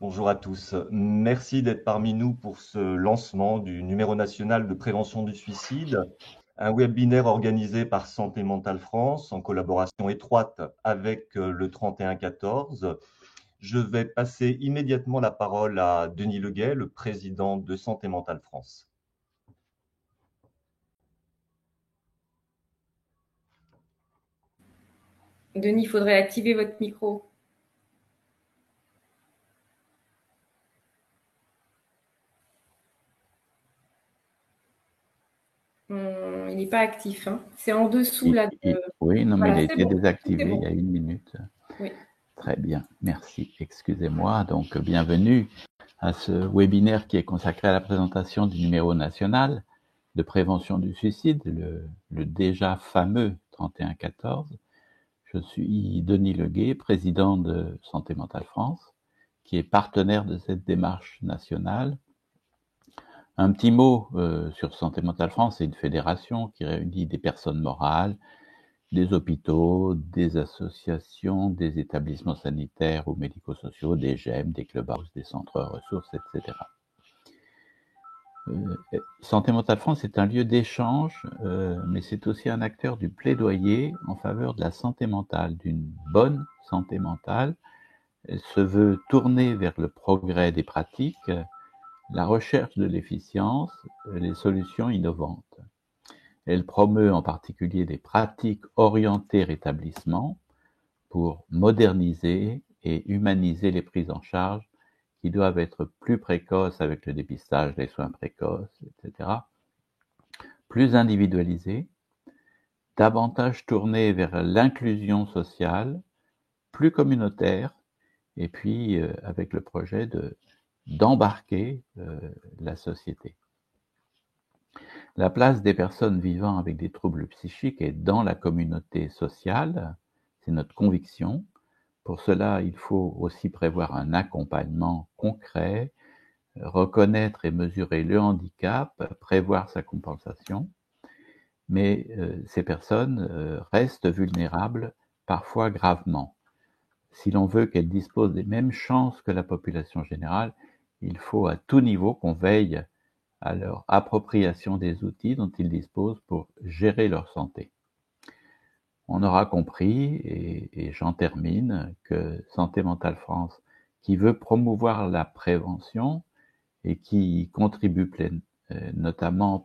Bonjour à tous. Merci d'être parmi nous pour ce lancement du numéro national de prévention du suicide, un webinaire organisé par Santé Mentale France en collaboration étroite avec le 3114. Je vais passer immédiatement la parole à Denis Leguet, le président de Santé Mentale France. Denis, il faudrait activer votre micro. Il n'est pas actif, hein. C'est en dessous là. Oui, non, mais Voilà, il a c'est été bon. désactivé C'est bon. il y a 1 minute. Oui. Très bien, merci. Excusez-moi. Donc, bienvenue à ce webinaire qui est consacré à la présentation du numéro national de prévention du suicide, le déjà fameux 3114. Je suis Denis Leguet, président de Santé Mentale France, qui est partenaire de cette démarche nationale. Un petit mot sur Santé Mentale France, c'est une fédération qui réunit des personnes morales, des hôpitaux, des associations, des établissements sanitaires ou médico-sociaux, des GEM, des clubhouses, des centres ressources, etc. Santé Mentale France est un lieu d'échange, mais c'est aussi un acteur du plaidoyer en faveur de la santé mentale, d'une bonne santé mentale. Elle se veut tourner vers le progrès des pratiques, la recherche de l'efficience, les solutions innovantes. Elle promeut en particulier des pratiques orientées rétablissement pour moderniser et humaniser les prises en charge qui doivent être plus précoces avec le dépistage, les soins précoces, etc. Plus individualisées, davantage tournées vers l'inclusion sociale, plus communautaire, et puis avec le projet d'embarquer la société. La place des personnes vivant avec des troubles psychiques est dans la communauté sociale, c'est notre conviction. Pour cela, il faut aussi prévoir un accompagnement concret, reconnaître et mesurer le handicap, prévoir sa compensation. Mais ces personnes restent vulnérables, parfois gravement. Si l'on veut qu'elles disposent des mêmes chances que la population générale, il faut à tout niveau qu'on veille à leur appropriation des outils dont ils disposent pour gérer leur santé. On aura compris, et j'en termine, que Santé Mentale France, qui veut promouvoir la prévention et qui contribue notamment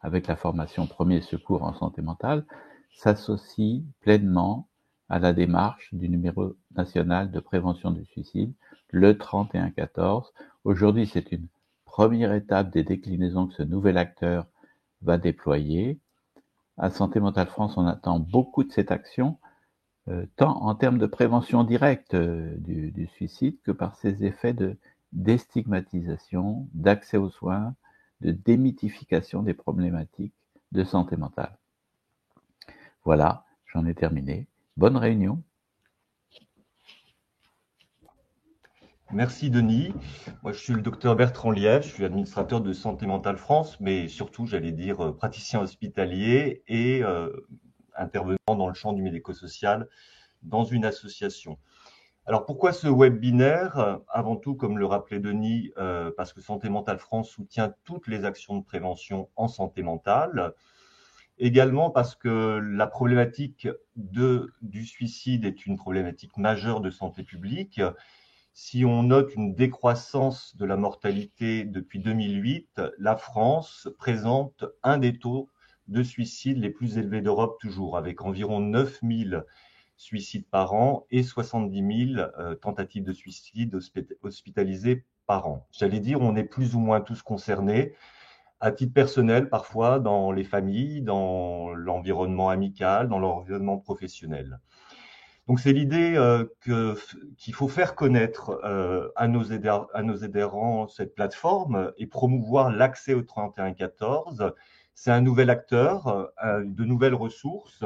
avec la formation Premier Secours en santé mentale, s'associe pleinement à la démarche du numéro national de prévention du suicide, le 3114. Aujourd'hui, c'est une première étape des déclinaisons que ce nouvel acteur va déployer. À Santé Mentale France, on attend beaucoup de cette action, tant en termes de prévention directe du suicide que par ses effets de déstigmatisation, d'accès aux soins, de démythification des problématiques de santé mentale. Voilà, j'en ai terminé. Bonne réunion. Merci Denis. Moi, je suis le docteur Bertrand Liège, je suis administrateur de Santé Mentale France, mais surtout, j'allais dire, praticien hospitalier et intervenant dans le champ du médico-social dans une association. Alors pourquoi ce webinaire? Avant tout, comme le rappelait Denis, parce que Santé Mentale France soutient toutes les actions de prévention en santé mentale. Également parce que la problématique du suicide est une problématique majeure de santé publique. Si on note une décroissance de la mortalité depuis 2008, la France présente un des taux de suicide les plus élevés d'Europe toujours, avec environ 9000 suicides par an et 70 000 tentatives de suicide hospitalisées par an. J'allais dire, on est plus ou moins tous concernés, à titre personnel parfois, dans les familles, dans l'environnement amical, dans l'environnement professionnel. Donc c'est l'idée qu'il faut faire connaître à nos adhérents cette plateforme et promouvoir l'accès au 3114. C'est un nouvel acteur, de nouvelles ressources.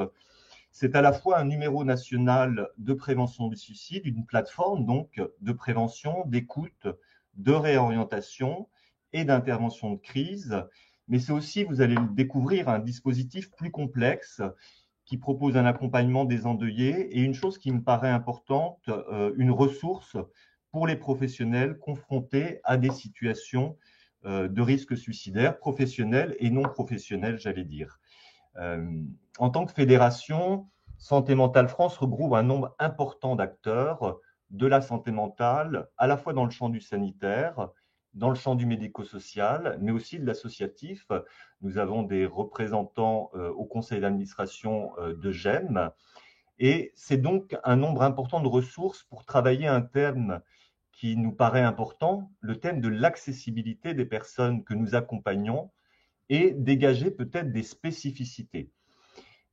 C'est à la fois un numéro national de prévention du suicide, une plateforme donc de prévention, d'écoute, de réorientation et d'intervention de crise. Mais c'est aussi, vous allez le découvrir, un dispositif plus complexe qui propose un accompagnement des endeuillés et une chose qui me paraît importante, une ressource pour les professionnels confrontés à des situations de risque suicidaire, professionnels et non professionnels, j'allais dire. En tant que fédération, Santé Mentale France regroupe un nombre important d'acteurs de la santé mentale, à la fois dans le champ du sanitaire, dans le champ du médico-social, mais aussi de l'associatif. Nous avons des représentants au conseil d'administration de GEM, et c'est donc un nombre important de ressources pour travailler un thème qui nous paraît important, le thème de l'accessibilité des personnes que nous accompagnons et dégager peut-être des spécificités.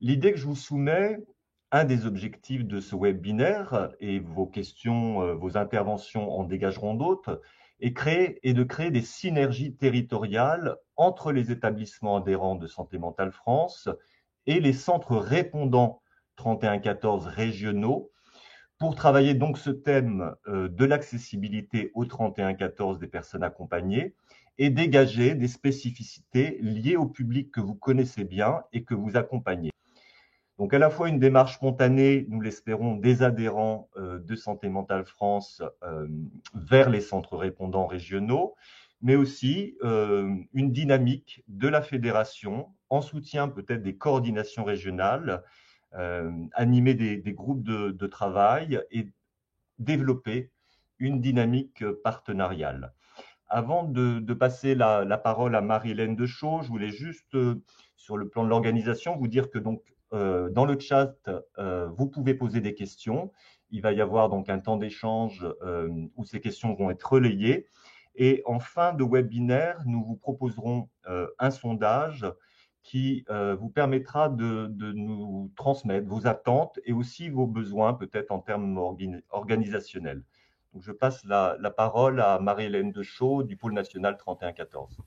L'idée que je vous soumets, un des objectifs de ce webinaire, et vos questions, vos interventions en dégageront d'autres, est de créer des synergies territoriales entre les établissements adhérents de Santé Mentale France et les centres répondants 3114 régionaux pour travailler donc ce thème de l'accessibilité au 3114 des personnes accompagnées et dégager des spécificités liées au public que vous connaissez bien et que vous accompagnez. Donc à la fois une démarche spontanée, nous l'espérons, des adhérents de Santé Mentale France vers les centres répondants régionaux, mais aussi une dynamique de la fédération en soutien peut-être des coordinations régionales, animer des groupes de travail et développer une dynamique partenariale. Avant de passer la parole à Marie-Hélène Deschaux, je voulais juste, sur le plan de l'organisation, vous dire que donc, dans le chat, vous pouvez poser des questions. Il va y avoir donc un temps d'échange où ces questions vont être relayées. Et en fin de webinaire, nous vous proposerons un sondage qui vous permettra de nous transmettre vos attentes et aussi vos besoins, peut-être en termes organisationnels. Donc, je passe la parole à Marie-Hélène Deschaux du pôle national 3114.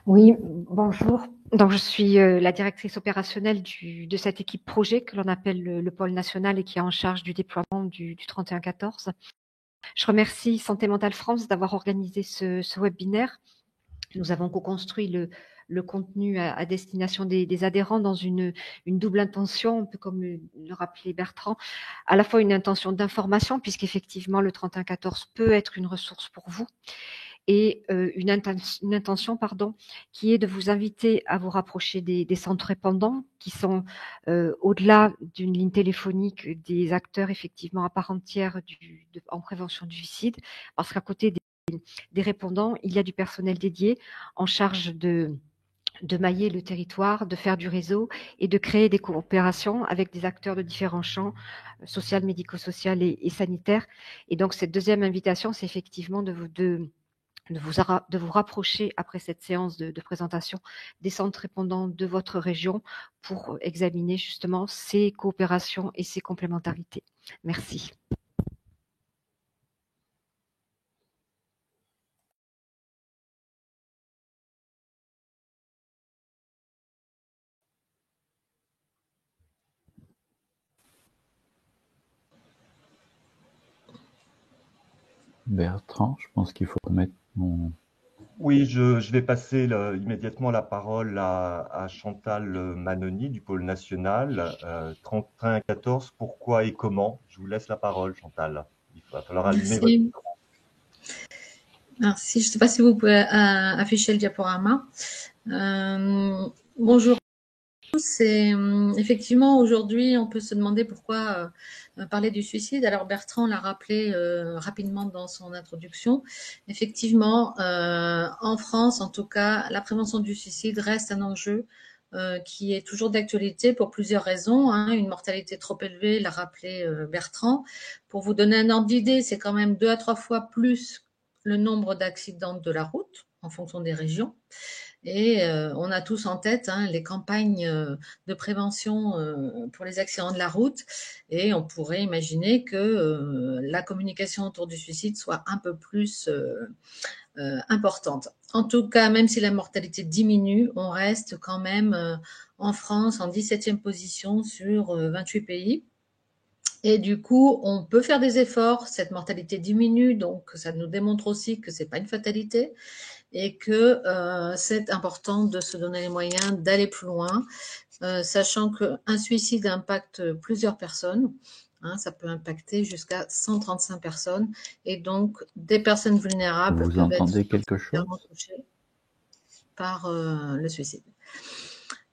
Oui, bonjour. Donc, je suis la directrice opérationnelle de cette équipe projet que l'on appelle le pôle national et qui est en charge du déploiement du 3114. Je remercie Santé Mentale France d'avoir organisé ce webinaire. Nous avons co-construit le contenu à destination des adhérents dans une double intention, un peu comme le rappelait Bertrand, à la fois une intention d'information, puisqu'effectivement le 3114 peut être une ressource pour vous, et une intention qui est de vous inviter à vous rapprocher des centres répondants qui sont au-delà d'une ligne téléphonique des acteurs effectivement à part entière en prévention du suicide, parce qu'à côté des répondants, il y a du personnel dédié en charge de mailler le territoire, de faire du réseau et de créer des coopérations avec des acteurs de différents champs, social, médico-social et sanitaire. Et donc, cette deuxième invitation, c'est effectivement de vous rapprocher après cette séance de présentation des centres répondants de votre région pour examiner justement ces coopérations et ces complémentarités. Merci. Bertrand, je pense qu'il faut mettre mon... Oui, je vais passer immédiatement la parole à Chantal Manoni du pôle national. 3114, pourquoi et comment? Je vous laisse la parole, Chantal. Il va falloir allumer votre micro. Merci. Je ne sais pas si vous pouvez afficher le diaporama. Bonjour à tous. Effectivement, aujourd'hui, on peut se demander pourquoi parler du suicide. Alors, Bertrand l'a rappelé rapidement dans son introduction. Effectivement, en France, en tout cas, la prévention du suicide reste un enjeu qui est toujours d'actualité pour plusieurs raisons. Une mortalité trop élevée, l'a rappelé Bertrand. Pour vous donner un ordre d'idée, c'est quand même 2 à 3 fois plus le nombre d'accidents de la route en fonction des régions. Et on a tous en tête les campagnes de prévention pour les accidents de la route. Et on pourrait imaginer que la communication autour du suicide soit un peu plus importante. En tout cas, même si la mortalité diminue, on reste quand même en France en 17e position sur 28 pays. Et du coup, on peut faire des efforts, cette mortalité diminue, donc ça nous démontre aussi que c'est pas une fatalité et que c'est important de se donner les moyens d'aller plus loin, sachant qu'un suicide impacte plusieurs personnes. Hein, ça peut impacter jusqu'à 135 personnes. Et donc, des personnes vulnérables Vous peuvent être entendez quelque particulièrement chose? touchées par le suicide.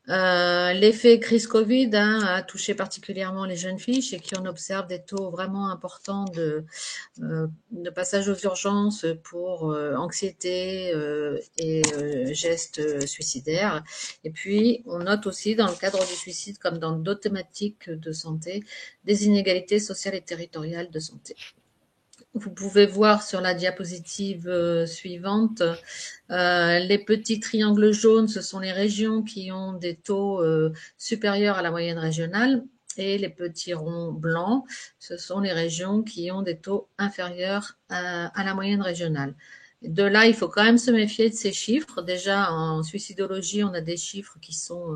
L'effet crise Covid a touché particulièrement les jeunes filles chez qui on observe des taux vraiment importants de passage aux urgences pour anxiété et gestes suicidaires. Et puis, on note aussi dans le cadre du suicide, comme dans d'autres thématiques de santé, des inégalités sociales et territoriales de santé. Vous pouvez voir sur la diapositive suivante, les petits triangles jaunes, ce sont les régions qui ont des taux supérieurs à la moyenne régionale, et les petits ronds blancs, ce sont les régions qui ont des taux inférieurs à la moyenne régionale. De là, il faut quand même se méfier de ces chiffres. Déjà, en suicidologie, on a des chiffres qui sont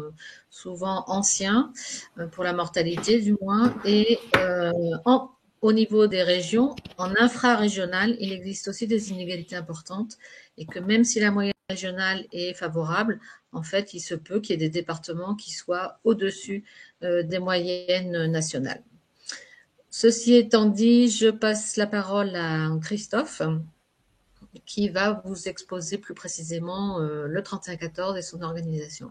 souvent anciens, pour la mortalité du moins, et au niveau des régions, en infrarégional, il existe aussi des inégalités importantes, et que même si la moyenne régionale est favorable, en fait, il se peut qu'il y ait des départements qui soient au-dessus des moyennes nationales. Ceci étant dit, je passe la parole à Christophe, qui va vous exposer plus précisément le 3114 et son organisation.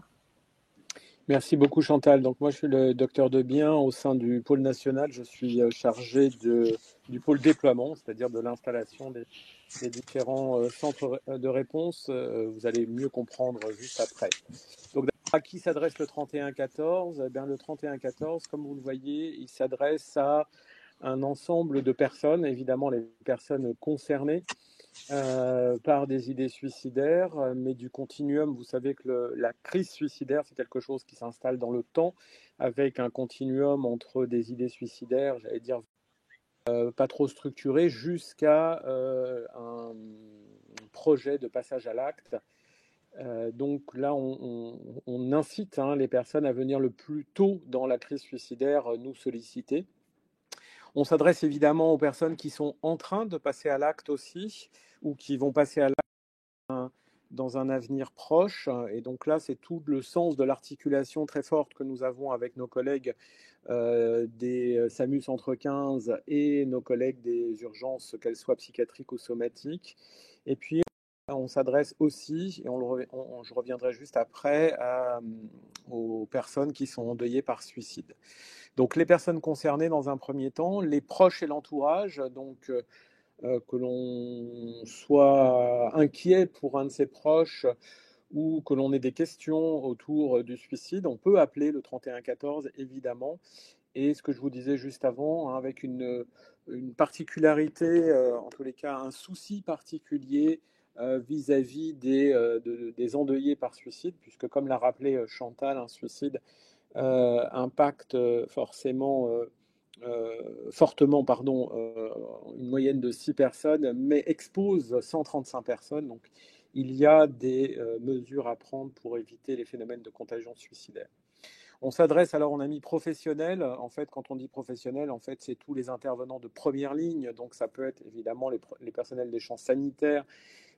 Merci beaucoup Chantal. Donc moi je suis le docteur Debien au sein du pôle national. Je suis chargé du pôle déploiement, c'est-à-dire de l'installation des différents centres de réponse. Vous allez mieux comprendre juste après. Donc à qui s'adresse le 3114 ? Eh bien, le 3114, comme vous le voyez, il s'adresse à un ensemble de personnes, évidemment les personnes concernées par des idées suicidaires, mais du continuum. Vous savez que la crise suicidaire, c'est quelque chose qui s'installe dans le temps, avec un continuum entre des idées suicidaires, j'allais dire, pas trop structurées, jusqu'à un projet de passage à l'acte. Donc là, on incite les personnes à venir le plus tôt dans la crise suicidaire nous solliciter. On s'adresse évidemment aux personnes qui sont en train de passer à l'acte aussi, ou qui vont passer à l'acte dans un avenir proche. Et donc là, c'est tout le sens de l'articulation très forte que nous avons avec nos collègues des SAMU Centre 15 et nos collègues des urgences, qu'elles soient psychiatriques ou somatiques. Et puis, on s'adresse aussi, et je reviendrai juste après, aux personnes qui sont endeuillées par suicide. Donc les personnes concernées dans un premier temps, les proches et l'entourage, donc que l'on soit inquiet pour un de ses proches ou que l'on ait des questions autour du suicide, on peut appeler le 3114 évidemment. Et ce que je vous disais juste avant, avec une particularité, en tous les cas un souci particulier vis-à-vis des endeuillés par suicide, puisque comme l'a rappelé Chantal, un suicide impacte fortement une moyenne de 6 personnes, mais expose 135 personnes. Donc, il y a des mesures à prendre pour éviter les phénomènes de contagion suicidaire. On s'adresse alors aux amis professionnels. En fait, quand on dit professionnels, en fait, c'est tous les intervenants de première ligne. Donc, ça peut être évidemment les personnels des champs sanitaires,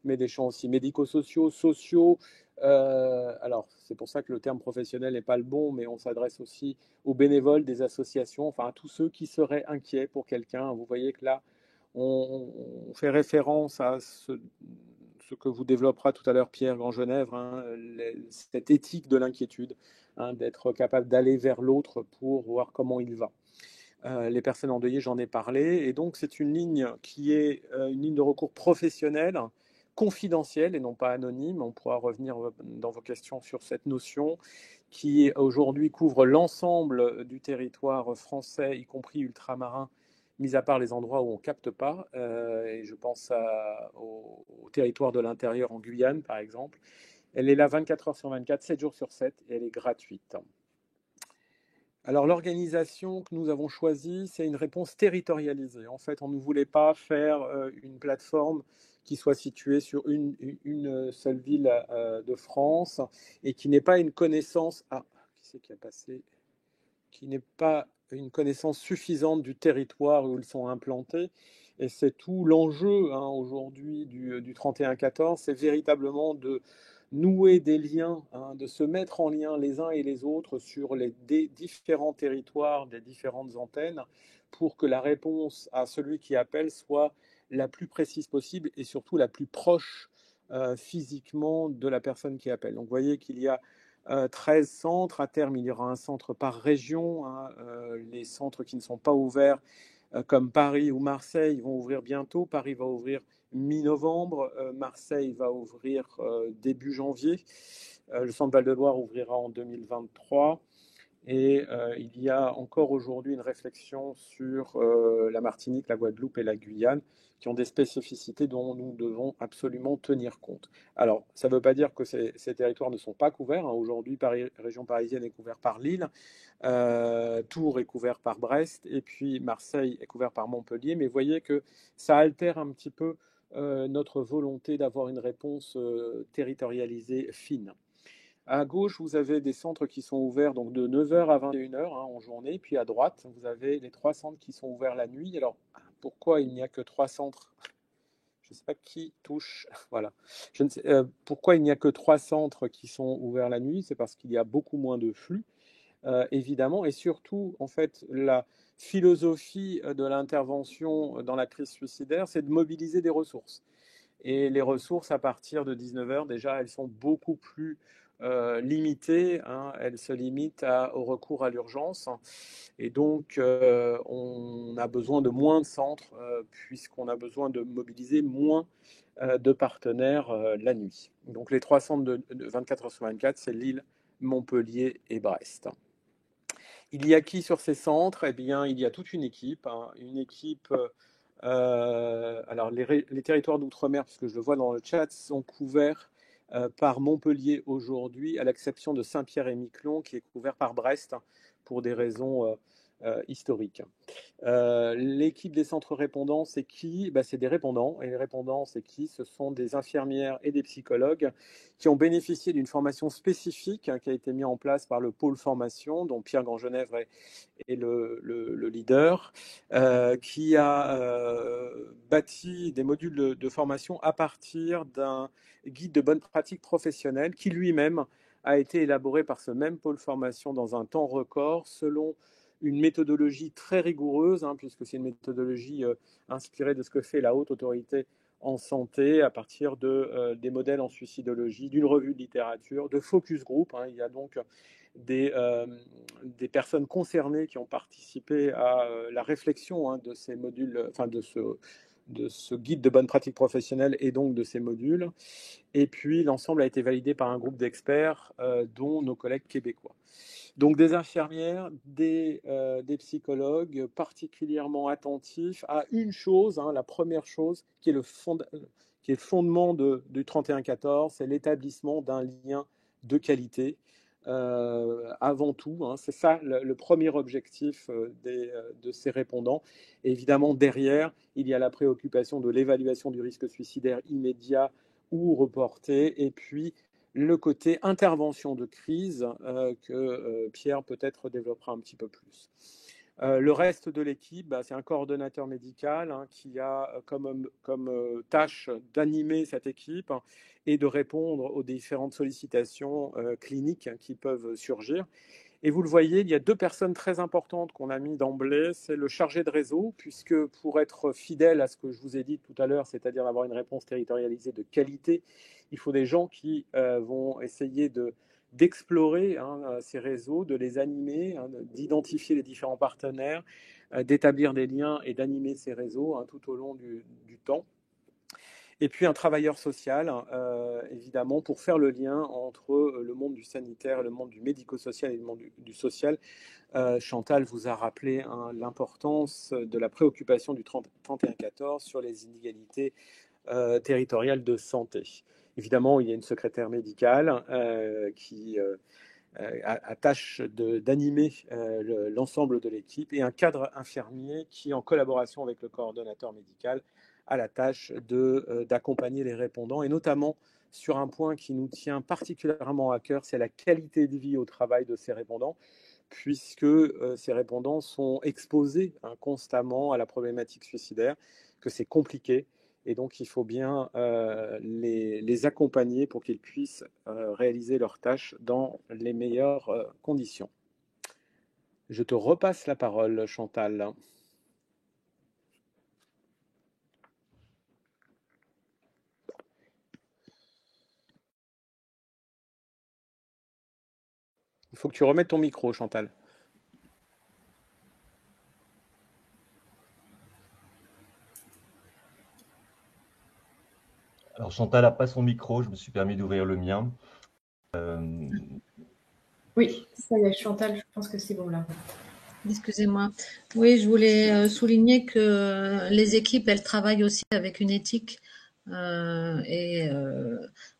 mais des champs aussi médico-sociaux, sociaux. Alors, c'est pour ça que le terme professionnel n'est pas le bon, mais on s'adresse aussi aux bénévoles des associations, enfin à tous ceux qui seraient inquiets pour quelqu'un. Vous voyez que là, on fait référence à ce que vous développera tout à l'heure Pierre Grandgenèvre, cette éthique de l'inquiétude, d'être capable d'aller vers l'autre pour voir comment il va. Les personnes endeuillées, j'en ai parlé, et donc c'est une ligne qui est une ligne de recours professionnelle, confidentielle et non pas anonyme. On pourra revenir dans vos questions sur cette notion qui aujourd'hui couvre l'ensemble du territoire français, y compris ultramarin, mis à part les endroits où on ne capte pas. Et je pense au territoire de l'intérieur en Guyane, par exemple. Elle est là 24 heures sur 24, 7 jours sur 7, et elle est gratuite. Alors l'organisation que nous avons choisie, c'est une réponse territorialisée. En fait, on ne voulait pas faire une plateforme qui soit située sur une seule ville de France et qui n'ait pas une connaissance, qui n'est pas une connaissance suffisante du territoire où ils sont implantés. Et c'est tout l'enjeu aujourd'hui du 3114, c'est véritablement nouer des liens, hein, de se mettre en lien les uns et les autres sur des différents territoires, des différentes antennes, pour que la réponse à celui qui appelle soit la plus précise possible et surtout la plus proche physiquement de la personne qui appelle. Donc vous voyez qu'il y a 13 centres. À terme, il y aura un centre par région. Hein. Les centres qui ne sont pas ouverts, comme Paris ou Marseille, vont ouvrir bientôt. Paris va ouvrir mi-novembre. Marseille va ouvrir début janvier. Le centre Val-de-Loire ouvrira en 2023. Et il y a encore aujourd'hui une réflexion sur la Martinique, la Guadeloupe et la Guyane, qui ont des spécificités dont nous devons absolument tenir compte. Alors, ça ne veut pas dire que ces territoires ne sont pas couverts. Hein. Aujourd'hui, région parisienne est couverte par Lille, Tours est couvert par Brest, et puis Marseille est couvert par Montpellier. Mais vous voyez que ça altère un petit peu notre volonté d'avoir une réponse territorialisée fine. À gauche, vous avez des centres qui sont ouverts donc de 9h à 21h hein, en journée. Puis à droite, vous avez les 3 centres qui sont ouverts la nuit. Alors, pourquoi il n'y a que 3 centres? Je ne sais pas qui touche. Voilà. Je ne sais, pourquoi il n'y a que 3 centres qui sont ouverts la nuit? C'est parce qu'il y a beaucoup moins de flux, évidemment. Et surtout, en fait, la philosophie de l'intervention dans la crise suicidaire, c'est de mobiliser des ressources. Et les ressources, à partir de 19h, déjà, elles sont beaucoup plus limitées. Hein. Elles se limitent au recours à l'urgence. Et donc, on a besoin de moins de centres, puisqu'on a besoin de mobiliser moins de partenaires la nuit. Donc, les 3 centres de 24h sur 24, c'est Lille, Montpellier et Brest. Il y a qui sur ces centres? Eh bien, il y a toute une équipe. Hein. Une équipe... alors, les territoires d'outre-mer, puisque je le vois dans le chat, sont couverts par Montpellier aujourd'hui, à l'exception de Saint-Pierre-et-Miquelon, qui est couvert par Brest pour des raisons historiques. L'équipe des centres répondants, c'est qui? C'est des répondants. Et les répondants, c'est qui? Ce sont des infirmières et des psychologues qui ont bénéficié d'une formation spécifique qui a été mise en place par le pôle formation, dont Pierre Grandgenèvre est le leader, qui a bâti des modules de formation à partir d'un guide de bonne pratique professionnelle qui lui-même a été élaboré par ce même pôle formation dans un temps record selon une méthodologie très rigoureuse, hein, puisque c'est une méthodologie inspirée de ce que fait la haute autorité en santé à partir des modèles en suicidologie, d'une revue de littérature, de focus group. Hein. Il y a donc des personnes concernées qui ont participé à la réflexion hein, de ces modules, enfin de ce guide de bonne pratique professionnelle et donc de ces modules. Et puis l'ensemble a été validé par un groupe d'experts, dont nos collègues québécois. Donc des infirmières, des psychologues particulièrement attentifs à une chose, hein, la première chose qui est le fondement du 31-14, c'est l'établissement d'un lien de qualité. Avant tout, hein, c'est ça le premier objectif de ces répondants. Et évidemment, derrière, il y a la préoccupation de l'évaluation du risque suicidaire immédiat ou reporté, et puis le côté intervention de crise que Pierre peut-être développera un petit peu plus. Le reste de l'équipe, c'est un coordonnateur médical hein, qui a comme tâche d'animer cette équipe hein, et de répondre aux différentes sollicitations cliniques qui peuvent surgir. Et vous le voyez, il y a 2 personnes très importantes qu'on a mis d'emblée. C'est le chargé de réseau, puisque pour être fidèle à ce que je vous ai dit tout à l'heure, c'est-à-dire avoir une réponse territorialisée de qualité, il faut des gens qui vont essayer d'explorer hein, ces réseaux, de les animer, hein, d'identifier les différents partenaires, d'établir des liens et d'animer ces réseaux hein, tout au long du temps. Et puis un travailleur social, évidemment, pour faire le lien entre le monde du sanitaire, le monde du médico-social et le monde du social. Chantal vous a rappelé hein, l'importance de la préoccupation du 31-14 sur les inégalités territoriales de santé. Évidemment, il y a une secrétaire médicale qui a tâche d'animer l'ensemble de l'équipe et un cadre infirmier qui, en collaboration avec le coordonnateur médical, a la tâche d'accompagner les répondants et notamment sur un point qui nous tient particulièrement à cœur, c'est la qualité de vie au travail de ces répondants, puisque ces répondants sont exposés hein, constamment à la problématique suicidaire, que c'est compliqué Et donc, il faut bien les accompagner pour qu'ils puissent réaliser leurs tâches dans les meilleures conditions. Je te repasse la parole, Chantal. Il faut que tu remettes ton micro, Chantal. Alors Chantal n'a pas son micro, je me suis permis d'ouvrir le mien. Oui, ça y est, Chantal, je pense que c'est bon là. Excusez-moi. Oui, je voulais souligner que les équipes, elles travaillent aussi avec une éthique et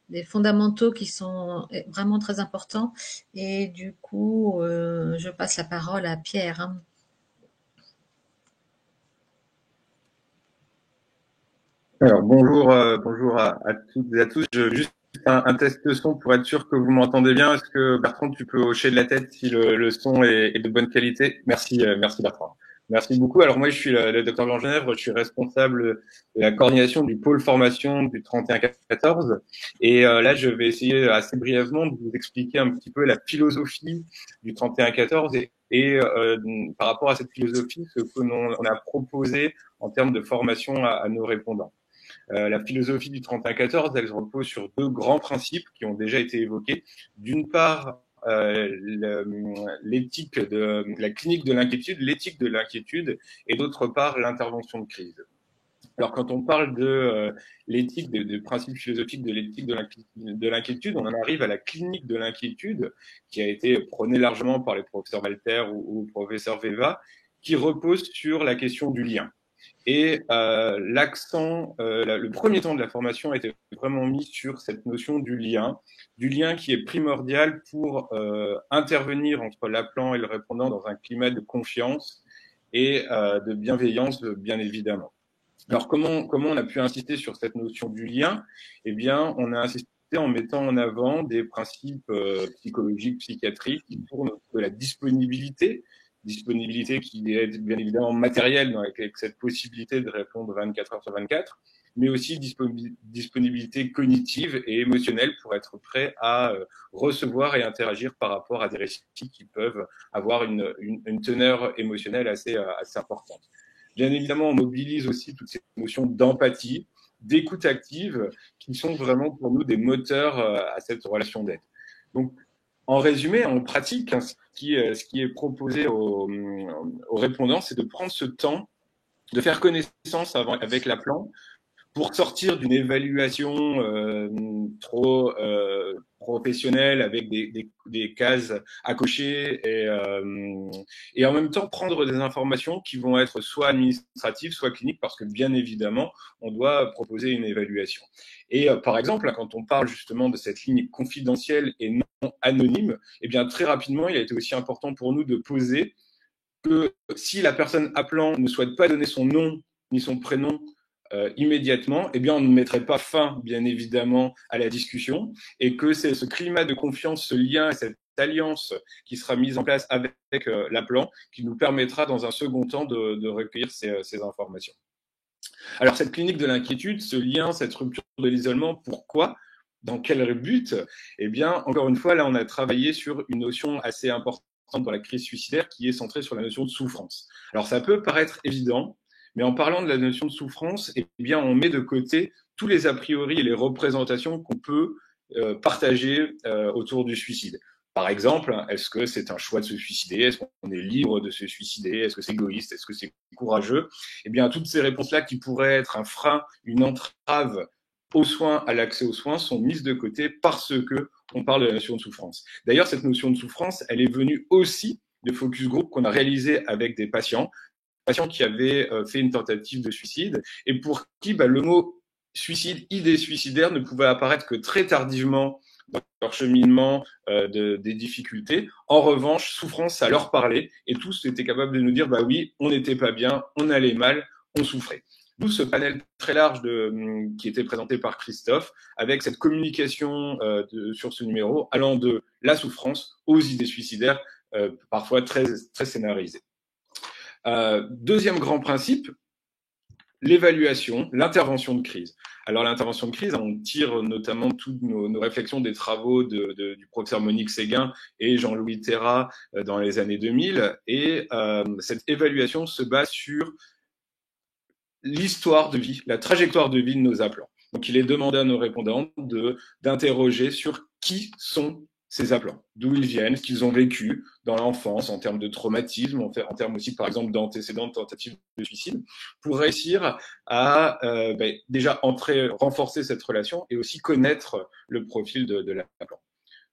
des fondamentaux qui sont vraiment très importants. Et du coup, je passe la parole à Pierre. Hein. Alors bonjour, bonjour à toutes et à tous. Juste un test de son pour être sûr que vous m'entendez bien. Est-ce que Bertrand, tu peux hocher de la tête si le son est de bonne qualité? Merci, merci Bertrand. Merci beaucoup. Alors moi, je suis le docteur Blanc Genèvre, je suis responsable de la coordination du pôle formation du 31-14. Et là, je vais essayer assez brièvement de vous expliquer un petit peu la philosophie du 31-14 et par rapport à cette philosophie, ce que l'on a proposé en termes de formation à nos répondants. La philosophie du 31-14, elle repose sur deux grands principes qui ont déjà été évoqués. D'une part, l'éthique de la clinique de l'inquiétude, l'éthique de l'inquiétude, et d'autre part, l'intervention de crise. Alors, quand on parle de l'éthique, de principes philosophiques de l'éthique de l'inquiétude, on en arrive à la clinique de l'inquiétude, qui a été prônée largement par les professeurs Walter ou le professeur Veva, qui repose sur la question du lien. Et l'accent, le premier temps de la formation a été vraiment mis sur cette notion du lien qui est primordial pour intervenir entre l'appelant et le répondant dans un climat de confiance et de bienveillance, bien évidemment. Alors, comment on a pu insister sur cette notion du lien? Eh bien, on a insisté en mettant en avant des principes psychologiques, psychiatriques qui tournent de la disponibilité qui est bien évidemment matérielle avec cette possibilité de répondre 24 heures sur 24, mais aussi disponibilité cognitive et émotionnelle pour être prêt à recevoir et interagir par rapport à des récits qui peuvent avoir une teneur émotionnelle assez importante. Bien évidemment, on mobilise aussi toutes ces notions d'empathie, d'écoute active, qui sont vraiment pour nous des moteurs à cette relation d'aide. Donc, en résumé, en pratique, ce qui est proposé aux répondants, c'est de prendre ce temps, de faire connaissance avec l'appelant pour sortir d'une évaluation trop professionnelle avec des cases à cocher et en même temps prendre des informations qui vont être soit administratives, soit cliniques, parce que bien évidemment, on doit proposer une évaluation. Et par exemple, quand on parle justement de cette ligne confidentielle et non anonyme, eh bien très rapidement, il a été aussi important pour nous de poser que si la personne appelant ne souhaite pas donner son nom ni son prénom immédiatement, eh bien, on ne mettrait pas fin, bien évidemment, à la discussion, et que c'est ce climat de confiance, ce lien, cette alliance qui sera mise en place avec l'appelant, qui nous permettra, dans un second temps, de recueillir ces informations. Alors, cette clinique de l'inquiétude, ce lien, cette rupture de l'isolement, pourquoi ? Dans quel but ? Eh bien, encore une fois, là, on a travaillé sur une notion assez importante dans la crise suicidaire qui est centrée sur la notion de souffrance. Alors, ça peut paraître évident, mais en parlant de la notion de souffrance, eh bien, on met de côté tous les a priori et les représentations qu'on peut partager autour du suicide. Par exemple, est-ce que c'est un choix de se suicider? Est-ce qu'on est libre de se suicider? Est-ce que c'est égoïste? Est-ce que c'est courageux? Eh bien, toutes ces réponses-là qui pourraient être un frein, une entrave aux soins, à l'accès aux soins, sont mises de côté parce que on parle de la notion de souffrance. D'ailleurs, cette notion de souffrance, elle est venue aussi de focus group qu'on a réalisé avec des patients qui avaient fait une tentative de suicide et pour qui le mot suicide, idée suicidaire ne pouvait apparaître que très tardivement dans leur cheminement des difficultés. En revanche, souffrance, ça leur parlait et tous étaient capables de nous dire bah oui, on n'était pas bien, on allait mal, on souffrait. D'où ce panel très large qui était présenté par Christophe avec cette communication sur ce numéro allant de la souffrance aux idées suicidaires parfois très, très scénarisées. Deuxième grand principe, l'évaluation, l'intervention de crise. Alors l'intervention de crise, on tire notamment toutes nos réflexions des travaux du professeur Monique Séguin et Jean-Louis Terra dans les années 2000, et cette évaluation se base sur l'histoire de vie, la trajectoire de vie de nos appelants. Donc il est demandé à nos répondants d'interroger sur qui sont ces appelants, d'où ils viennent, ce qu'ils ont vécu dans l'enfance en termes de traumatisme, en termes aussi par exemple d'antécédents de tentatives de suicide, pour réussir à déjà renforcer cette relation et aussi connaître le profil de l'appelant.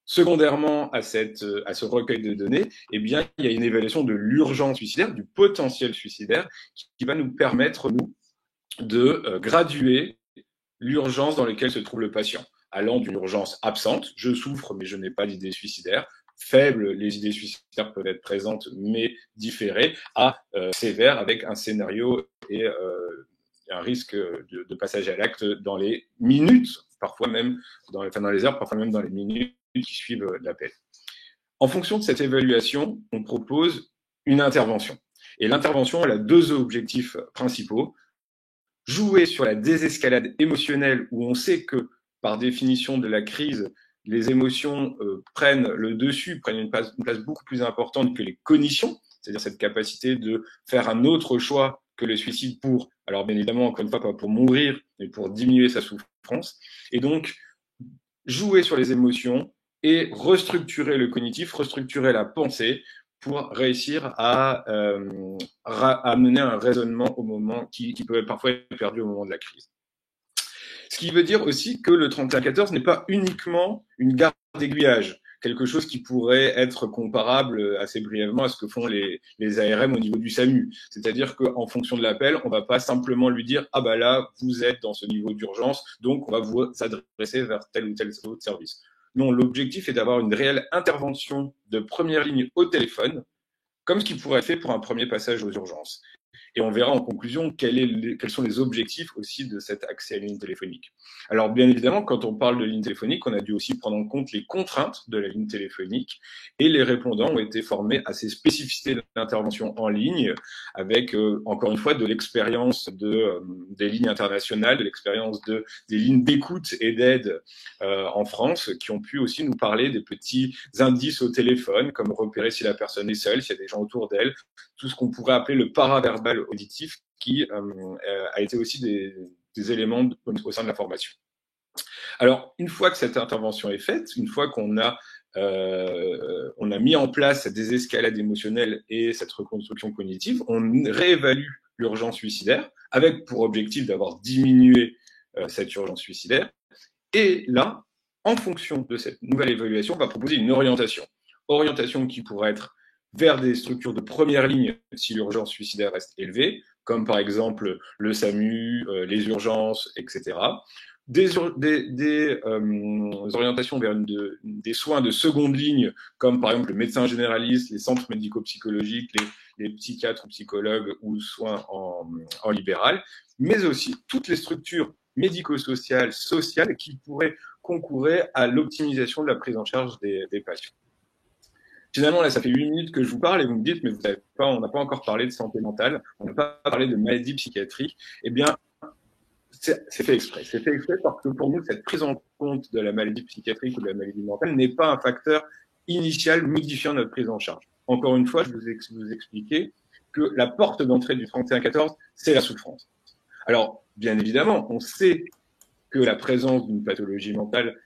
Secondairement à ce recueil de données, eh bien, il y a une évaluation de l'urgence suicidaire, du potentiel suicidaire, qui va nous permettre, nous, de graduer l'urgence dans laquelle se trouve le patient, allant d'une urgence absente, je souffre mais je n'ai pas d'idée suicidaire, faible, les idées suicidaires peuvent être présentes mais différées, à sévère avec un scénario et un risque de passage à l'acte dans les minutes, parfois même dans les heures, parfois même dans les minutes qui suivent l'appel. En fonction de cette évaluation, on propose une intervention. Et l'intervention, elle a deux objectifs principaux. Jouer sur la désescalade émotionnelle, où on sait que, par définition de la crise, les émotions prennent le dessus, prennent une place beaucoup plus importante que les cognitions, c'est-à-dire cette capacité de faire un autre choix que le suicide pour, alors bien évidemment, encore une fois, pas pour mourir, mais pour diminuer sa souffrance. Et donc, jouer sur les émotions et restructurer le cognitif, restructurer la pensée, pour réussir à mener un raisonnement au moment qui peut parfois être perdu au moment de la crise. Ce qui veut dire aussi que le 3114 n'est pas uniquement une garde d'aiguillage, quelque chose qui pourrait être comparable assez brièvement à ce que font les ARM au niveau du SAMU. C'est-à-dire qu'en fonction de l'appel, on ne va pas simplement lui dire « Ah bah là, vous êtes dans ce niveau d'urgence, donc on va vous adresser vers tel ou tel autre service ». Non, l'objectif est d'avoir une réelle intervention de première ligne au téléphone, comme ce qui pourrait être fait pour un premier passage aux urgences. Et on verra en conclusion quels sont les objectifs aussi de cet accès à la ligne téléphonique. Alors bien évidemment, quand on parle de ligne téléphonique, on a dû aussi prendre en compte les contraintes de la ligne téléphonique, et les répondants ont été formés à ces spécificités d'intervention en ligne, avec encore une fois de l'expérience des lignes internationales, de l'expérience des lignes d'écoute et d'aide en France, qui ont pu aussi nous parler des petits indices au téléphone, comme repérer si la personne est seule, s'il y a des gens autour d'elle, tout ce qu'on pourrait appeler le paraverbal auditif, qui a été aussi des éléments au sein de la formation. Alors, une fois que cette intervention est faite, une fois qu'on a mis en place cette désescalade émotionnelle et cette reconstruction cognitive, on réévalue l'urgence suicidaire, avec pour objectif d'avoir diminué cette urgence suicidaire. Et là, en fonction de cette nouvelle évaluation, on va proposer une orientation. Orientation qui pourrait être vers des structures de première ligne si l'urgence suicidaire reste élevée, comme par exemple le SAMU, les urgences, etc. Des orientations vers des soins de seconde ligne, comme par exemple le médecin généraliste, les centres médico-psychologiques, les psychiatres ou psychologues ou soins en libéral, mais aussi toutes les structures médico-sociales, sociales qui pourraient concourir à l'optimisation de la prise en charge des patients. Finalement, là, ça fait 8 minutes que je vous parle et vous me dites, mais on n'a pas encore parlé de santé mentale, on n'a pas parlé de maladie psychiatrique. Eh bien, c'est fait exprès. C'est fait exprès parce que pour nous, cette prise en compte de la maladie psychiatrique ou de la maladie mentale n'est pas un facteur initial modifiant notre prise en charge. Encore une fois, je vous expliquer que la porte d'entrée du 3114, c'est la souffrance. Alors, bien évidemment, on sait que la présence d'une pathologie mentale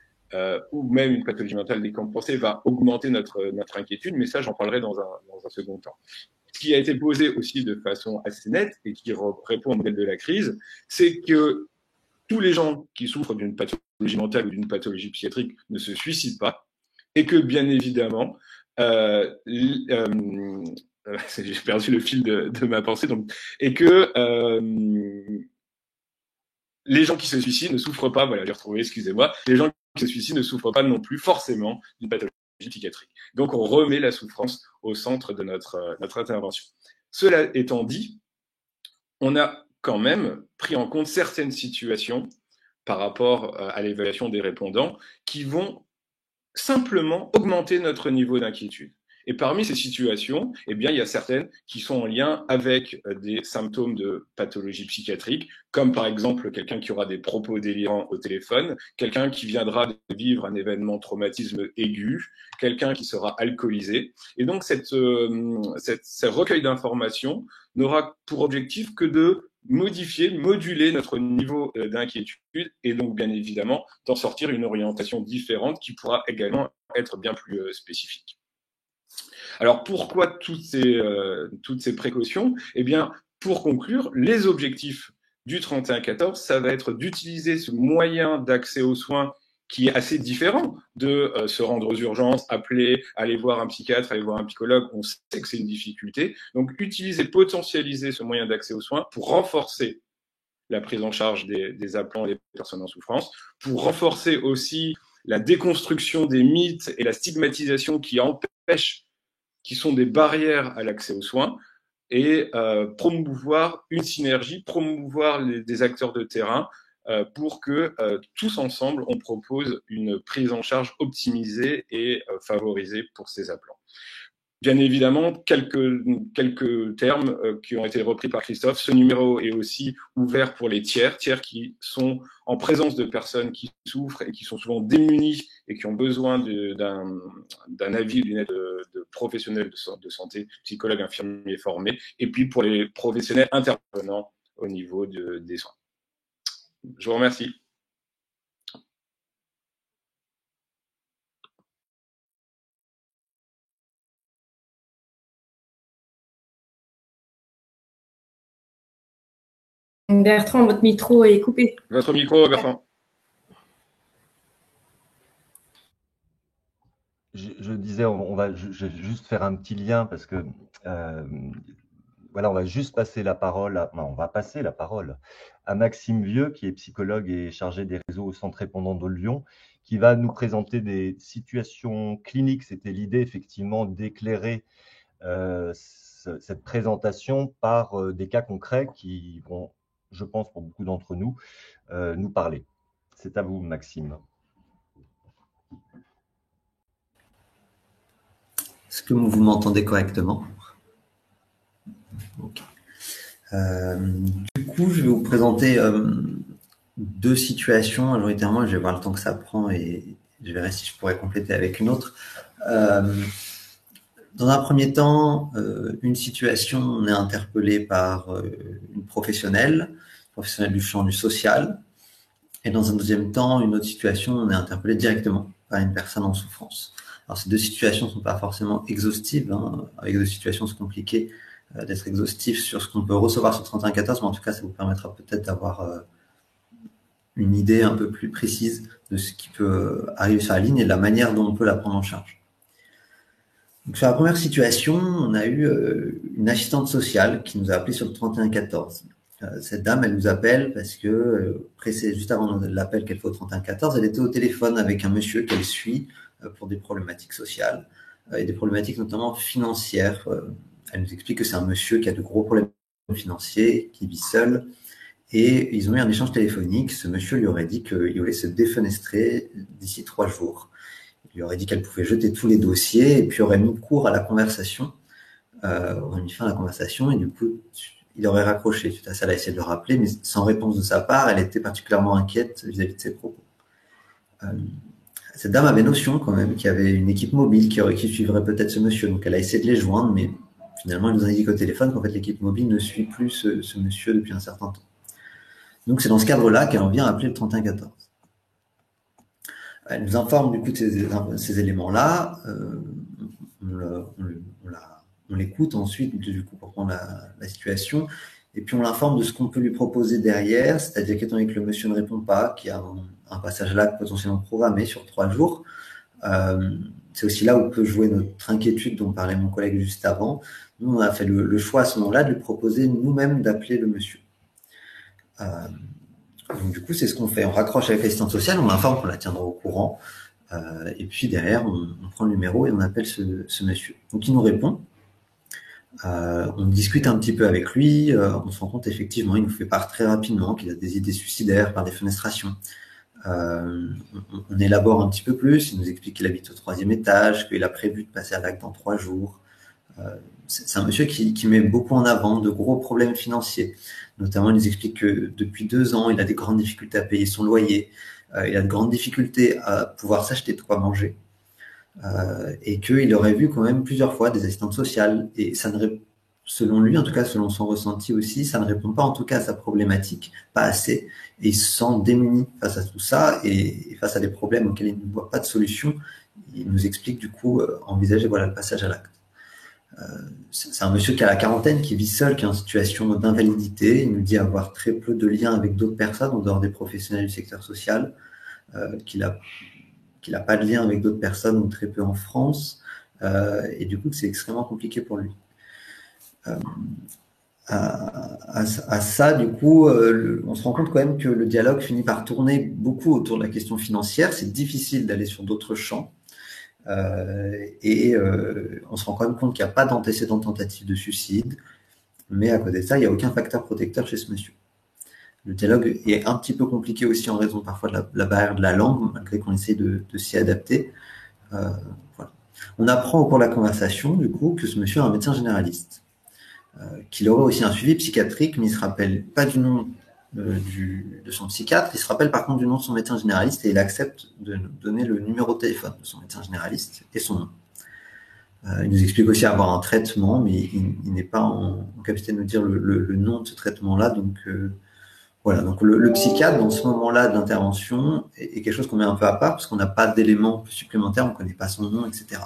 ou même une pathologie mentale décompensée va augmenter notre inquiétude, mais ça, j'en parlerai dans un second temps. Ce qui a été posé aussi de façon assez nette et qui répond au modèle de la crise, c'est que tous les gens qui souffrent d'une pathologie mentale ou d'une pathologie psychiatrique ne se suicident pas, et que bien évidemment, j'ai perdu le fil de ma pensée, et que les gens qui se suicident ne souffrent pas, voilà, j'ai retrouvé, excusez-moi, les gens qui se suicident ne souffrent pas non plus forcément d'une pathologie psychiatrique. Donc, on remet la souffrance au centre de notre intervention. Cela étant dit, on a quand même pris en compte certaines situations par rapport à l'évaluation des répondants qui vont simplement augmenter notre niveau d'inquiétude. Et parmi ces situations, eh bien, il y a certaines qui sont en lien avec des symptômes de pathologie psychiatrique, comme par exemple quelqu'un qui aura des propos délirants au téléphone, quelqu'un qui viendra de vivre un événement traumatisme aigu, quelqu'un qui sera alcoolisé. Et donc, ce recueil d'informations n'aura pour objectif que de modifier, moduler notre niveau d'inquiétude et donc, bien évidemment, d'en sortir une orientation différente qui pourra également être bien plus spécifique. Alors, pourquoi toutes ces précautions? Eh bien, pour conclure, les objectifs du 3114, ça va être d'utiliser ce moyen d'accès aux soins qui est assez différent de se rendre aux urgences, appeler, aller voir un psychiatre, aller voir un psychologue. On sait que c'est une difficulté. Donc, potentialiser ce moyen d'accès aux soins pour renforcer la prise en charge des appelants et des personnes en souffrance, pour renforcer aussi la déconstruction des mythes et la stigmatisation qui sont des barrières à l'accès aux soins, et promouvoir une synergie, promouvoir des acteurs de terrain pour que tous ensemble, on propose une prise en charge optimisée et favorisée pour ces appelants. Bien évidemment, quelques termes qui ont été repris par Christophe. Ce numéro est aussi ouvert pour les tiers qui sont en présence de personnes qui souffrent et qui sont souvent démunies et qui ont besoin d'un avis, d'une aide de professionnels de santé, psychologues, infirmiers formés, et puis pour les professionnels intervenants au niveau des soins. Je vous remercie. Bertrand, votre micro est coupé. Votre micro, Bertrand. Je disais, je vais juste faire un petit lien parce que voilà, on va juste passer la parole on va passer la parole à Maxime Vieux, qui est psychologue et chargé des réseaux au Centre répondant de Lyon, qui va nous présenter des situations cliniques. C'était l'idée, effectivement, d'éclairer cette présentation par des cas concrets qui vont, je pense, pour beaucoup d'entre nous, nous parler. C'est à vous, Maxime. Est-ce que vous m'entendez correctement? Okay. Du coup, je vais vous présenter deux situations. Majoritairement, je vais voir le temps que ça prend et je verrai si je pourrais compléter avec une autre. Dans un premier temps, une situation, on est interpellé par une professionnelle du champ du social. Et dans un deuxième temps, une autre situation, on est interpellé directement par une personne en souffrance. Alors, ces deux situations ne sont pas forcément exhaustives. Avec deux situations, c'est compliqué d'être exhaustif sur ce qu'on peut recevoir sur 3114, mais en tout cas, ça vous permettra peut-être d'avoir une idée un peu plus précise de ce qui peut arriver sur la ligne et de la manière dont on peut la prendre en charge. Donc, sur la première situation, on a eu une assistante sociale qui nous a appelé sur le 3114. Cette dame, elle nous appelle parce que juste avant l'appel qu'elle fait au 3114, elle était au téléphone avec un monsieur qu'elle suit pour des problématiques sociales et des problématiques notamment financières. Elle nous explique que c'est un monsieur qui a de gros problèmes financiers, qui vit seul, et ils ont eu un échange téléphonique. Ce monsieur lui aurait dit qu'il voulait se défenestrer d'ici 3 jours. Il lui aurait dit qu'elle pouvait jeter tous les dossiers et puis aurait mis court à la conversation, aurait mis fin à la conversation, et du coup, il aurait raccroché. Suite à ça, elle a essayé de le rappeler, mais sans réponse de sa part, elle était particulièrement inquiète vis-à-vis de ses propos. Cette dame avait notion quand même qu'il y avait une équipe mobile qui suivrait peut-être ce monsieur, donc elle a essayé de les joindre, mais finalement, elle nous indique au téléphone qu'en fait, l'équipe mobile ne suit plus ce monsieur depuis un certain temps. Donc, c'est dans ce cadre-là qu'elle en vient appeler le 3114. Elle nous informe du coup de ces éléments-là. On l'écoute ensuite du coup pour prendre la situation. Et puis, on l'informe de ce qu'on peut lui proposer derrière, c'est-à-dire qu'étant donné que le monsieur ne répond pas, qu'il y a un passage là potentiellement programmé sur 3 jours, c'est aussi là où peut jouer notre inquiétude dont parlait mon collègue juste avant. Nous, on a fait le choix à ce moment-là de lui proposer nous-mêmes d'appeler le monsieur. Donc, du coup, c'est ce qu'on fait. On raccroche avec l'assistante sociale, on informe qu'on la tiendra au courant. Et puis derrière, on prend le numéro et on appelle ce monsieur. Donc, il nous répond. On discute un petit peu avec lui. On se rend compte, effectivement, il nous fait part très rapidement qu'il a des idées suicidaires par défenestration. On élabore un petit peu plus, il nous explique qu'il habite au 3e étage, qu'il a prévu de passer à l'acte dans 3 jours. C'est un monsieur qui met beaucoup en avant de gros problèmes financiers. Notamment, il nous explique que depuis 2 ans, il a des grandes difficultés à payer son loyer, il a de grandes difficultés à pouvoir s'acheter de quoi manger, et qu'il aurait vu quand même plusieurs fois des assistantes sociales, et ça ne, selon lui, en tout cas selon son ressenti aussi, ça ne répond pas en tout cas à sa problématique, pas assez, et il se sent démuni face à tout ça, et face à des problèmes auxquels il ne voit pas de solution. Il nous explique du coup envisager voilà, le passage à l'acte. C'est un monsieur qui a la quarantaine, qui vit seul, qui est en situation d'invalidité. Il nous dit avoir très peu de liens avec d'autres personnes en dehors des professionnels du secteur social, qu'il a pas de lien avec d'autres personnes ou très peu en France, et du coup c'est extrêmement compliqué pour lui. À ça, du coup, on se rend compte quand même que le dialogue finit par tourner beaucoup autour de la question financière. C'est difficile d'aller sur d'autres champs. On se rend quand même compte qu'il n'y a pas d'antécédent de tentative de suicide, mais à côté de ça, il n'y a aucun facteur protecteur chez ce monsieur. Le dialogue est un petit peu compliqué aussi en raison parfois de la barrière de la langue, malgré qu'on essaie de s'y adapter. Voilà. On apprend au cours de la conversation, du coup, que ce monsieur est un médecin généraliste, qu'il aurait aussi un suivi psychiatrique, mais il ne se rappelle pas du nom de son psychiatre. Il se rappelle par contre du nom de son médecin généraliste et il accepte de nous donner le numéro de téléphone de son médecin généraliste et son nom. Il nous explique aussi avoir un traitement, mais il n'est pas en capacité de nous dire le nom de ce traitement-là. Donc voilà, donc le psychiatre dans ce moment-là de l'intervention est quelque chose qu'on met un peu à part parce qu'on n'a pas d'éléments supplémentaires, on ne connaît pas son nom, etc.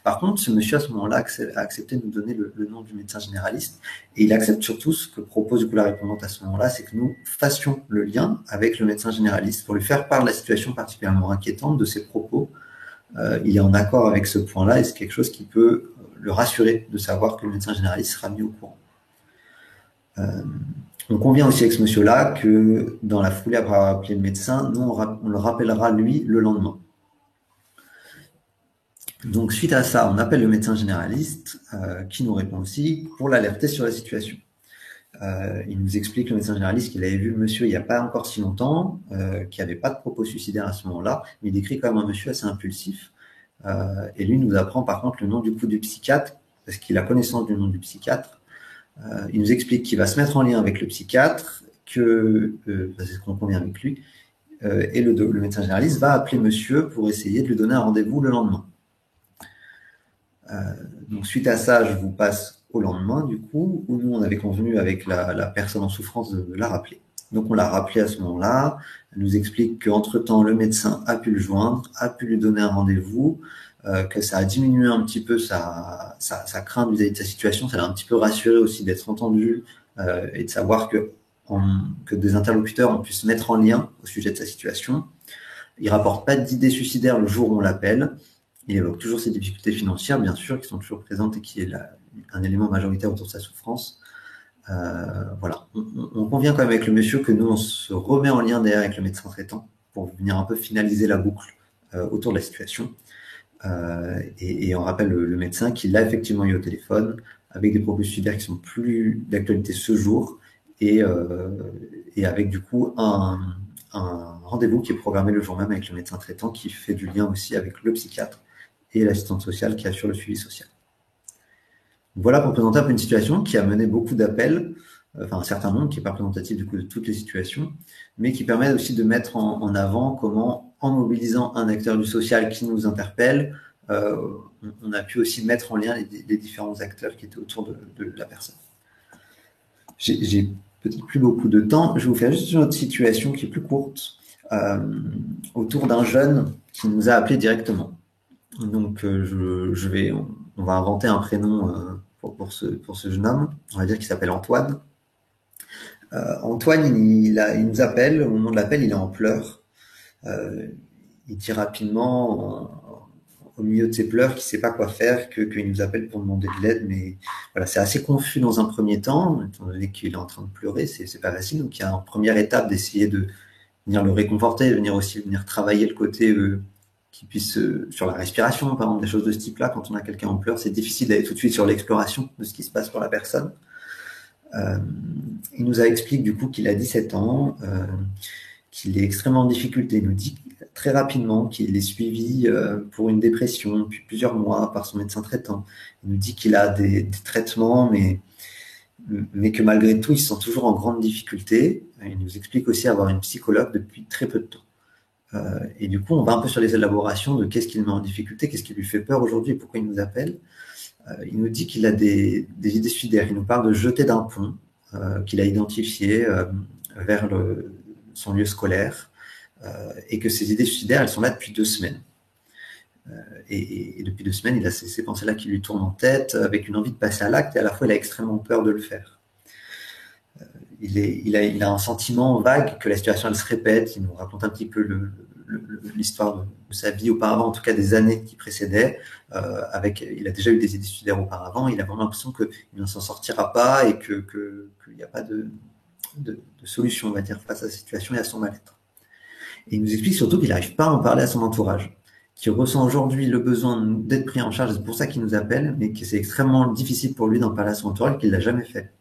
Par contre, ce monsieur à ce moment-là a accepté de nous donner le nom du médecin généraliste et il accepte surtout ce que propose du coup la répondante à ce moment-là, c'est que nous fassions le lien avec le médecin généraliste pour lui faire part de la situation particulièrement inquiétante de ses propos. Il est en accord avec ce point-là et c'est quelque chose qui peut le rassurer de savoir que le médecin généraliste sera mis au courant. On convient aussi avec ce monsieur-là que dans la foulée après avoir appelé le médecin, nous on le rappellera lui le lendemain. Donc suite à ça, on appelle le médecin généraliste qui nous répond aussi pour l'alerter sur la situation. Il nous explique, le médecin généraliste, qu'il avait vu le monsieur il n'y a pas encore si longtemps, qu'il n'y avait pas de propos suicidaires à ce moment-là, mais il décrit quand même un monsieur assez impulsif. Et lui nous apprend par contre le nom du coup du psychiatre, parce qu'il a connaissance du nom du psychiatre. Il nous explique qu'il va se mettre en lien avec le psychiatre, que c'est ce qu'on convient avec lui, et le médecin généraliste va appeler monsieur pour essayer de lui donner un rendez-vous le lendemain. Donc suite à ça, je vous passe au lendemain du coup, où nous on avait convenu avec la personne en souffrance de la rappeler. Donc on l'a rappelé à ce moment-là, elle nous explique qu'entre-temps le médecin a pu le joindre, a pu lui donner un rendez-vous, que ça a diminué un petit peu sa crainte vis-à-vis de sa situation, ça l'a un petit peu rassuré aussi d'être entendu et de savoir que des interlocuteurs ont pu se mettre en lien au sujet de sa situation. Il rapporte pas d'idées suicidaires le jour où on l'appelle. Il évoque toujours ses difficultés financières, bien sûr, qui sont toujours présentes et qui est un élément majoritaire autour de sa souffrance. Voilà. On convient quand même avec le monsieur que nous, on se remet en lien derrière avec le médecin traitant pour venir un peu finaliser la boucle autour de la situation. Et on rappelle le médecin qui l'a effectivement eu au téléphone avec des propos suicidaires qui sont plus d'actualité ce jour et avec du coup un rendez-vous qui est programmé le jour même avec le médecin traitant qui fait du lien aussi avec le psychiatre et l'assistante sociale qui assure le suivi social. Voilà pour présenter un peu une situation qui a mené beaucoup d'appels, enfin un certain nombre qui n'est pas représentatif du coup de toutes les situations, mais qui permet aussi de mettre en avant comment, en mobilisant un acteur du social qui nous interpelle, on a pu aussi mettre en lien les différents acteurs qui étaient autour de la personne. J'ai peut-être plus beaucoup de temps, je vais vous faire juste une autre situation qui est plus courte, autour d'un jeune qui nous a appelé directement. Donc on va inventer un prénom pour ce jeune homme, on va dire qu'il s'appelle Antoine. Antoine, il nous appelle, au moment de l'appel, il est en pleurs. Il dit rapidement, au milieu de ses pleurs, qu'il ne sait pas quoi faire, qu'il nous appelle pour demander de l'aide, mais voilà, c'est assez confus dans un premier temps, étant donné qu'il est en train de pleurer, c'est pas facile. Donc il y a une première étape d'essayer de venir le réconforter, venir travailler le côté qui puisse, sur la respiration, par exemple, des choses de ce type-là. Quand on a quelqu'un en pleurs, c'est difficile d'aller tout de suite sur l'exploration de ce qui se passe pour la personne. Il nous expliqué du coup qu'il a 17 ans, qu'il est extrêmement en difficulté. Il nous dit très rapidement qu'il est suivi pour une dépression depuis plusieurs mois par son médecin traitant. Il nous dit qu'il a des traitements, mais que malgré tout, il se sent toujours en grande difficulté. Il nous explique aussi avoir une psychologue depuis très peu de temps. Et du coup, on va un peu sur les élaborations de qu'est-ce qui le met en difficulté, qu'est-ce qui lui fait peur aujourd'hui et pourquoi il nous appelle. Il nous dit qu'il a des idées suicidaires. Il nous parle de jeter d'un pont qu'il a identifié vers son lieu scolaire et que ces idées suicidaires, elles sont là depuis 2 semaines. Et depuis 2 semaines, il a ces pensées-là qui lui tournent en tête avec une envie de passer à l'acte et à la fois, il a extrêmement peur de le faire. Il a un sentiment vague que la situation, elle se répète. Il nous raconte un petit peu l'histoire de sa vie auparavant, en tout cas des années qui précédaient. Il a déjà eu des idées suicidaires auparavant. Il a vraiment l'impression qu'il ne s'en sortira pas et qu'il n'y a pas de solution, on va dire, face à sa situation et à son mal-être. Et il nous explique surtout qu'il n'arrive pas à en parler à son entourage, qu'il ressent aujourd'hui le besoin d'être pris en charge, c'est pour ça qu'il nous appelle, mais que c'est extrêmement difficile pour lui d'en parler à son entourage, qu'il ne l'a jamais fait.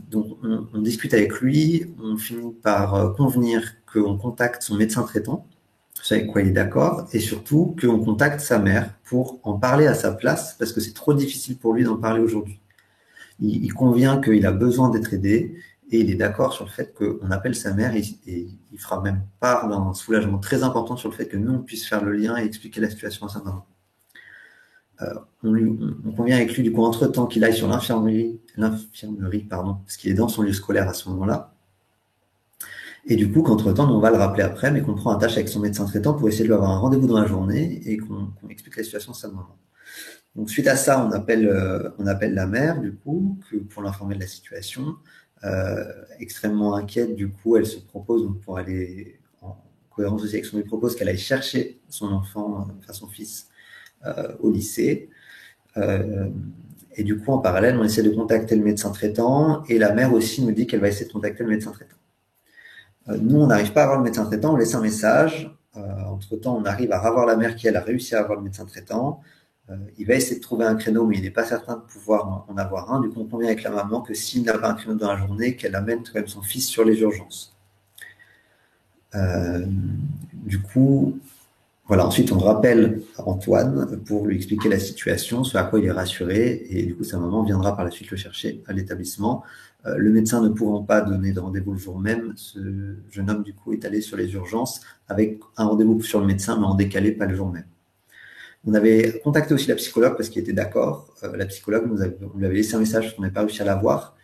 Donc on discute avec lui, on finit par convenir qu'on contacte son médecin traitant, ce avec quoi il est d'accord, et surtout qu'on contacte sa mère pour en parler à sa place, parce que c'est trop difficile pour lui d'en parler aujourd'hui. Il convient qu'il a besoin d'être aidé, et il est d'accord sur le fait qu'on appelle sa mère, et il fera même part d'un soulagement très important sur le fait que nous, on puisse faire le lien et expliquer la situation à sa maman. On convient avec lui du coup entre-temps qu'il aille sur l'infirmerie, parce qu'il est dans son lieu scolaire à ce moment-là. Et du coup, qu'entre-temps, on va le rappeler après, mais qu'on prend attache avec son médecin traitant pour essayer de lui avoir un rendez-vous dans la journée et qu'on explique la situation à sa maman. Donc suite à ça, on appelle la mère du coup pour l'informer de la situation. Extrêmement inquiète, du coup, elle se propose donc, pour aller en cohérence aussi avec son lui propose qu'elle aille chercher son enfant, son fils, au lycée. Et du coup, en parallèle, on essaie de contacter le médecin traitant et la mère aussi nous dit qu'elle va essayer de contacter le médecin traitant. Nous, on n'arrive pas à avoir le médecin traitant, on laisse un message. Entre-temps, on arrive à revoir la mère qui, elle, a réussi à avoir le médecin traitant. Il va essayer de trouver un créneau, mais il n'est pas certain de pouvoir en avoir un. Du coup, on convient avec la maman que s'il n'a pas un créneau dans la journée, qu'elle amène quand même son fils sur les urgences. Du coup, voilà. Ensuite, on rappelle Antoine pour lui expliquer la situation, ce à quoi il est rassuré, et du coup, sa maman viendra par la suite le chercher à l'établissement. Le médecin ne pouvant pas donner de rendez-vous le jour même, ce jeune homme, du coup, est allé sur les urgences avec un rendez-vous sur le médecin, mais en décalé, pas le jour même. On avait contacté aussi la psychologue parce qu'il était d'accord. La psychologue, on lui avait laissé un message parce qu'on n'avait pas réussi à la voir.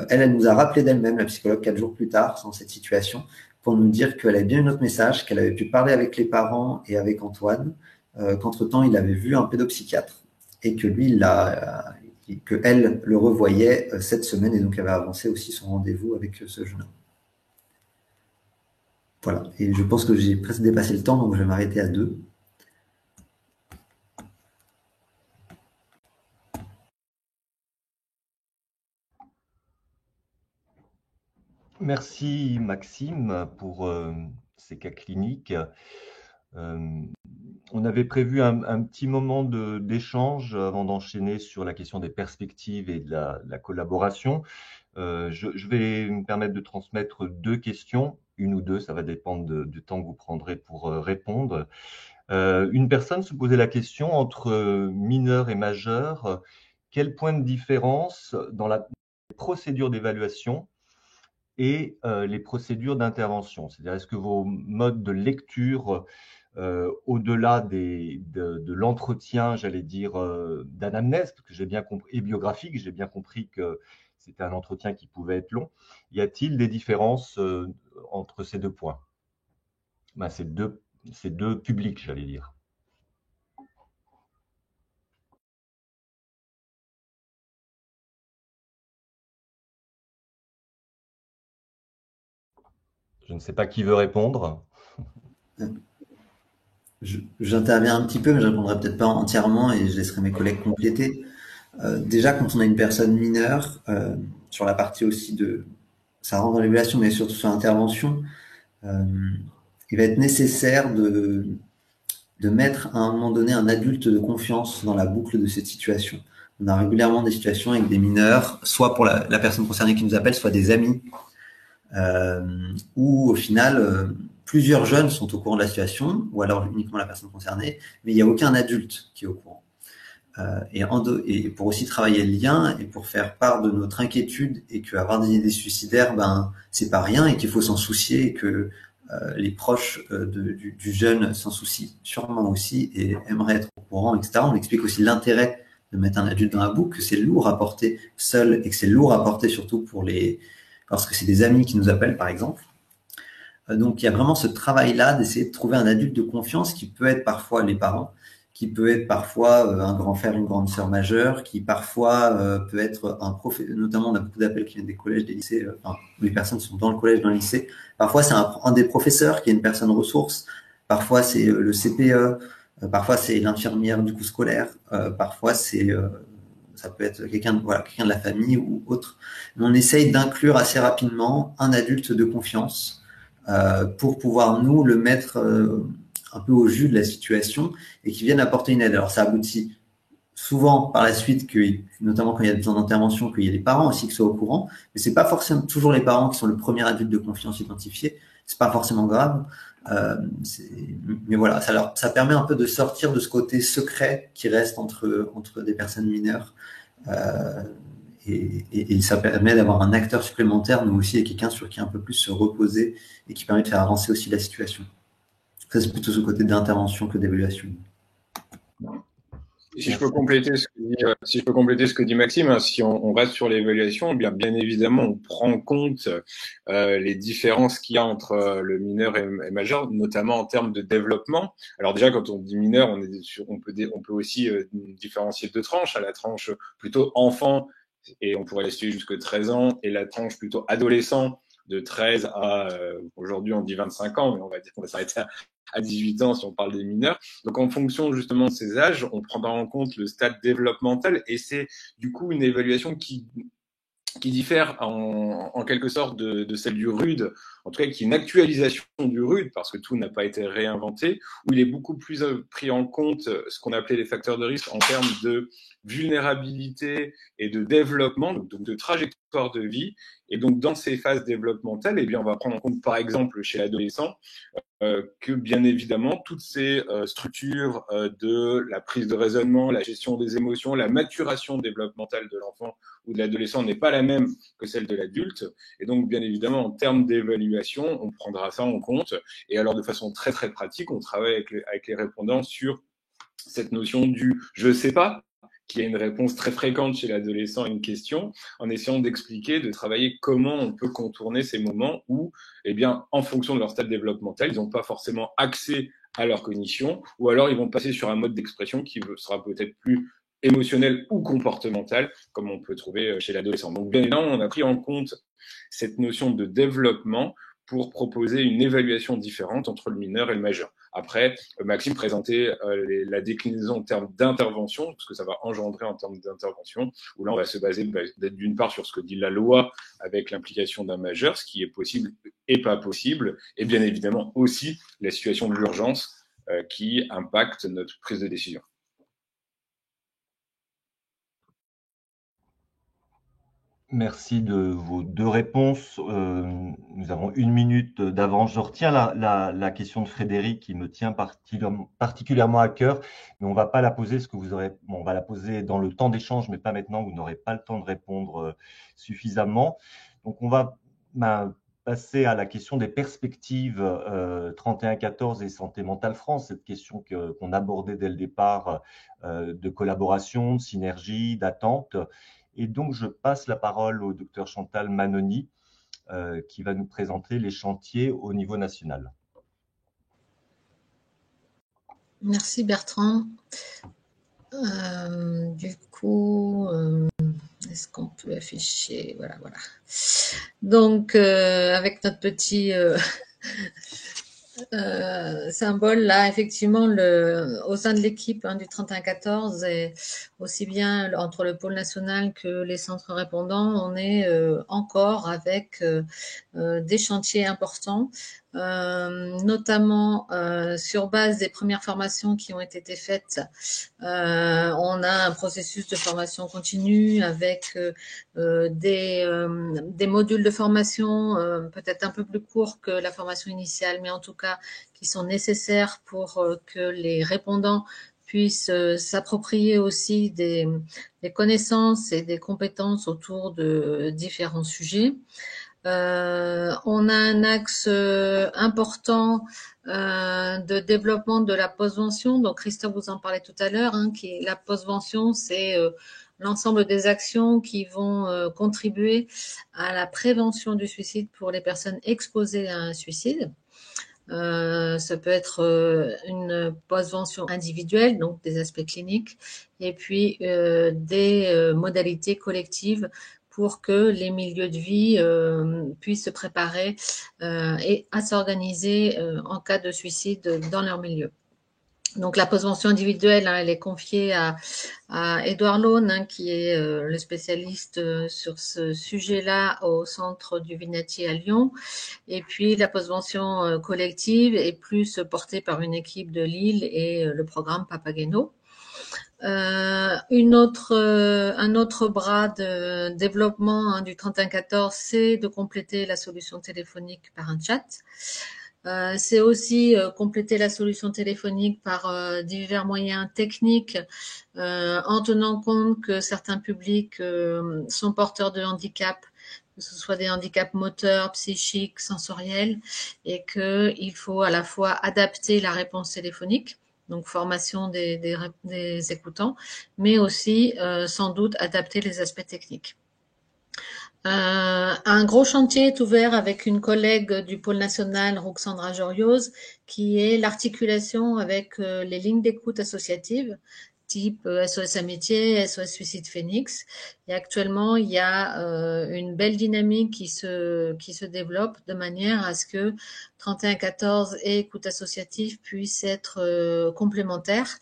Elle nous a rappelé d'elle-même, la psychologue, 4 jours plus tard, dans cette situation, pour nous dire qu'elle avait bien eu notre message, qu'elle avait pu parler avec les parents et avec Antoine, qu'entre-temps, il avait vu un pédopsychiatre et que lui, qu'elle le revoyait cette semaine et donc avait avancé aussi son rendez-vous avec ce jeune homme. Voilà. Et je pense que j'ai presque dépassé le temps, donc je vais m'arrêter à 2. Merci Maxime pour ces cas cliniques. On avait prévu un petit moment d'échange avant d'enchaîner sur la question des perspectives et de la collaboration. Je vais me permettre de transmettre 2 questions, 1 ou 2, ça va dépendre du temps que vous prendrez pour répondre. Une personne se posait la question entre mineurs et majeurs, quel point de différence dans la procédure d'évaluation et les procédures d'intervention. C'est-à-dire, est-ce que vos modes de lecture, au-delà de l'entretien, j'allais dire, d'anamnèse, parce que j'ai bien compris, et biographique, j'ai bien compris que c'était un entretien qui pouvait être long, y a-t-il des différences entre ces 2 points? Ces deux publics, j'allais dire. Je ne sais pas qui veut répondre. J'interviens un petit peu, mais je ne répondrai peut-être pas entièrement et je laisserai mes collègues compléter. Déjà, quand on a une personne mineure, sur la partie aussi ça rentre dans l'évaluation, mais surtout sur l'intervention, il va être nécessaire de mettre à un moment donné un adulte de confiance dans la boucle de cette situation. On a régulièrement des situations avec des mineurs, soit pour la personne concernée qui nous appelle, soit des amis où au final, plusieurs jeunes sont au courant de la situation, ou alors uniquement la personne concernée, mais il n'y a aucun adulte qui est au courant. Et pour aussi travailler le lien et pour faire part de notre inquiétude et qu'avoir des idées suicidaires, c'est pas rien et qu'il faut s'en soucier et que les proches du jeune s'en soucient sûrement aussi et aimeraient être au courant, etc. On explique aussi l'intérêt de mettre un adulte dans la boucle, que c'est lourd à porter seul et que c'est lourd à porter surtout lorsque c'est des amis qui nous appellent, par exemple. Donc, il y a vraiment ce travail-là d'essayer de trouver un adulte de confiance qui peut être parfois les parents, qui peut être parfois un grand frère, une grande sœur majeure, qui parfois peut être un prof. Notamment, on a beaucoup d'appels qui viennent des collèges, des lycées, où les personnes sont dans le collège, dans le lycée. Parfois, c'est un des professeurs qui est une personne ressource. Parfois, c'est le CPE. Parfois, c'est l'infirmière du coup scolaire. Parfois, ça peut être quelqu'un de la famille ou autre. Mais on essaye d'inclure assez rapidement un adulte de confiance pour pouvoir nous le mettre un peu au jus de la situation et qui viennent apporter une aide. Alors ça aboutit souvent par la suite, notamment quand il y a besoin d'intervention, qu'il y ait les parents aussi qui soient au courant, mais c'est pas forcément toujours les parents qui sont le premier adulte de confiance identifié. C'est pas forcément grave, mais voilà, ça permet un peu de sortir de ce côté secret qui reste entre des personnes mineures. Et ça permet d'avoir un acteur supplémentaire, mais aussi quelqu'un sur qui un peu plus se reposer et qui permet de faire avancer aussi la situation. Ça, c'est plutôt ce côté d'intervention que d'évaluation. Si je peux compléter ce que dit Maxime, hein, si on reste sur l'évaluation, bien évidemment, on prend en compte les différences qu'il y a entre le mineur et majeur, notamment en termes de développement. Alors déjà, quand on dit mineur, on peut aussi différencier deux tranches, à la tranche plutôt enfant, et on pourrait la suivre jusqu'à 13 ans, et la tranche plutôt adolescent, de 13 à aujourd'hui on dit 25 ans, mais on va s'arrêter à 18 ans si on parle des mineurs. Donc en fonction justement de ces âges, on prendra en compte le stade développemental et c'est du coup une évaluation qui diffère en quelque sorte de celle du RUD, en tout cas qui est une actualisation du RUD, parce que tout n'a pas été réinventé, où il est beaucoup plus pris en compte ce qu'on appelait les facteurs de risque en termes de vulnérabilité et de développement, donc de trajectoire de vie. Et donc dans ces phases développementales, eh bien, on va prendre en compte par exemple chez l'adolescent, que bien évidemment toutes ces structures de la prise de raisonnement, la gestion des émotions, la maturation développementale de l'enfant ou de l'adolescent n'est pas la même que celle de l'adulte. Et donc bien évidemment en termes d'évaluation, on prendra ça en compte. Et alors de façon très très pratique, on travaille avec les répondants sur cette notion du « je sais pas », qui a une réponse très fréquente chez l'adolescent à une question, en essayant d'expliquer, de travailler comment on peut contourner ces moments où, eh bien, en fonction de leur stade développemental, ils n'ont pas forcément accès à leur cognition, ou alors ils vont passer sur un mode d'expression qui sera peut-être plus émotionnel ou comportemental, comme on peut trouver chez l'adolescent. Donc, bien évidemment, on a pris en compte cette notion de développement pour proposer une évaluation différente entre le mineur et le majeur. Après, Maxime présentait la déclinaison en termes d'intervention, ce que ça va engendrer en termes d'intervention, où là, on va se baser d'une part sur ce que dit la loi avec l'implication d'un majeur, ce qui est possible et pas possible, et bien évidemment aussi la situation de l'urgence qui impacte notre prise de décision. Merci de vos deux réponses. Nous avons 1 minute d'avance. Je retiens la question de Frédéric qui me tient particulièrement à cœur, mais on va pas la poser on va la poser dans le temps d'échange, mais pas maintenant. Vous n'aurez pas le temps de répondre suffisamment. Donc on va passer à la question des perspectives 31-14 et Santé Mentale France, cette question qu'on abordait dès le départ de collaboration, de synergie, d'attente. Et donc, je passe la parole au docteur Chantal Manoni, qui va nous présenter les chantiers au niveau national. Merci Bertrand. Du coup, est-ce qu'on peut afficher? Voilà. Donc, avec notre petit symbole là, effectivement, au sein de l'équipe du 31-14 et aussi bien entre le pôle national que les centres répondants, on est encore avec des chantiers importants notamment sur base des premières formations qui ont été faites. On a un processus de formation continue avec des modules de formation peut-être un peu plus courts que la formation initiale, mais en tout cas qui sont nécessaires pour que les répondants puissent s'approprier aussi des connaissances et des compétences autour de différents sujets. On a un axe important de développement de la postvention. Donc Christophe vous en parlait tout à l'heure, la postvention, c'est l'ensemble des actions qui vont contribuer à la prévention du suicide pour les personnes exposées à un suicide. Ça peut être une postvention individuelle, donc des aspects cliniques, et puis des modalités collectives pour que les milieux de vie puissent se préparer et à s'organiser en cas de suicide dans leur milieu. Donc la postvention individuelle, elle est confiée à Édouard Laune, qui est le spécialiste sur ce sujet-là au centre du Vinatier à Lyon. Et puis la postvention collective est plus portée par une équipe de Lille et le programme Papageno. Un autre bras de développement du 3114, c'est de compléter la solution téléphonique par un chat. C'est aussi compléter la solution téléphonique par divers moyens techniques en tenant compte que certains publics sont porteurs de handicap, que ce soit des handicaps moteurs, psychiques, sensoriels, et qu'il faut à la fois adapter la réponse téléphonique, donc formation des écoutants, mais aussi sans doute adapter les aspects techniques. Un gros chantier est ouvert avec une collègue du pôle national, Roxandra Jorioz, qui est l'articulation avec les lignes d'écoute associatives, type SOS Amitié, SOS Suicide Phoenix. Et actuellement, il y a une belle dynamique qui se développe de manière à ce que 3114 et écoute associative puissent être complémentaires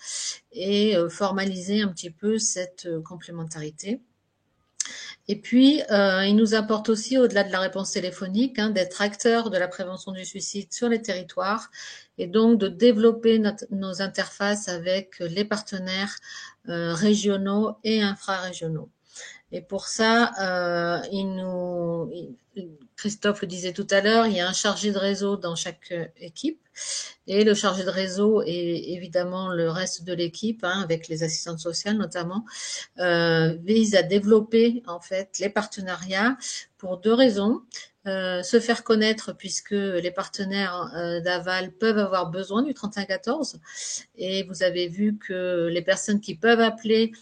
et formaliser un petit peu cette complémentarité. Et puis, il nous apporte aussi, au-delà de la réponse téléphonique, d'être acteur de la prévention du suicide sur les territoires et donc de développer nos interfaces avec les partenaires régionaux et infrarégionaux. Et pour ça, Christophe le disait tout à l'heure, il y a un chargé de réseau dans chaque équipe. Et le chargé de réseau et évidemment le reste de l'équipe, avec les assistantes sociales notamment, vise à développer en fait les partenariats pour deux raisons. Se faire connaître puisque les partenaires d'aval peuvent avoir besoin du 3114 et vous avez vu que les personnes qui peuvent appeler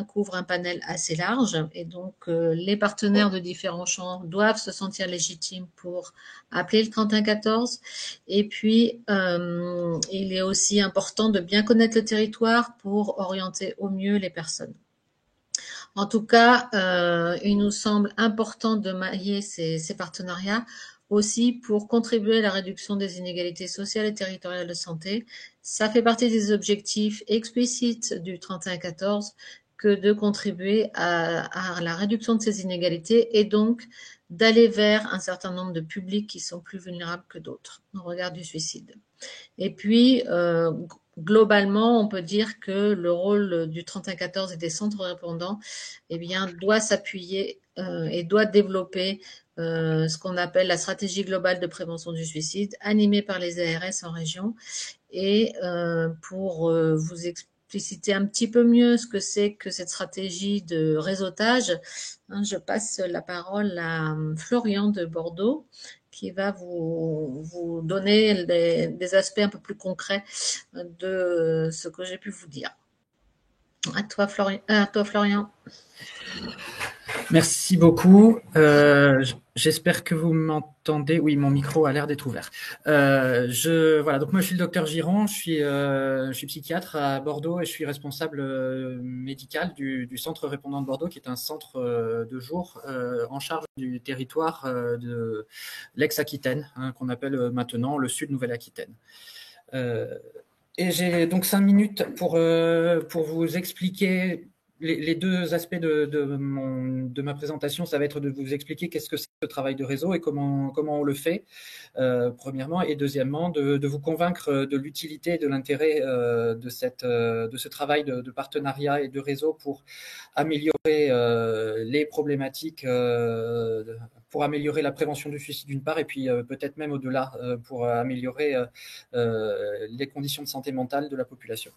couvre un panel assez large et donc les partenaires de différents champs doivent se sentir légitimes pour appeler le 3114 et puis il est aussi important de bien connaître le territoire pour orienter au mieux les personnes. En tout cas, il nous semble important de mailler ces partenariats aussi pour contribuer à la réduction des inégalités sociales et territoriales de santé. Ça fait partie des objectifs explicites du 3114 que de contribuer à la réduction de ces inégalités et donc d'aller vers un certain nombre de publics qui sont plus vulnérables que d'autres au regard du suicide. Et puis, globalement, on peut dire que le rôle du 3114 et des centres répondants doit s'appuyer et doit développer ce qu'on appelle la stratégie globale de prévention du suicide, animée par les ARS en région. Et pour vous expliciter un petit peu mieux ce que c'est que cette stratégie de réseautage, je passe la parole à Florian de Bordeaux, qui va vous donner des aspects un peu plus concrets de ce que j'ai pu vous dire. À toi, Florian. Merci beaucoup. J'espère que vous m'entendez. Oui, mon micro a l'air d'être ouvert. Voilà. Donc moi, je suis le docteur Giron. Je suis psychiatre à Bordeaux et je suis responsable médical du centre répondant de Bordeaux, qui est un centre de jour en charge du territoire de l'ex-Aquitaine, qu'on appelle maintenant le Sud Nouvelle-Aquitaine. Et j'ai donc 5 minutes pour vous expliquer les deux aspects de ma présentation, ça va être de vous expliquer qu'est-ce que c'est ce travail de réseau et comment on le fait, premièrement, et deuxièmement, de vous convaincre de l'utilité et de l'intérêt de ce travail de partenariat et de réseau pour améliorer les problématiques, pour améliorer la prévention du suicide d'une part, et puis peut-être même au-delà, pour améliorer les conditions de santé mentale de la population.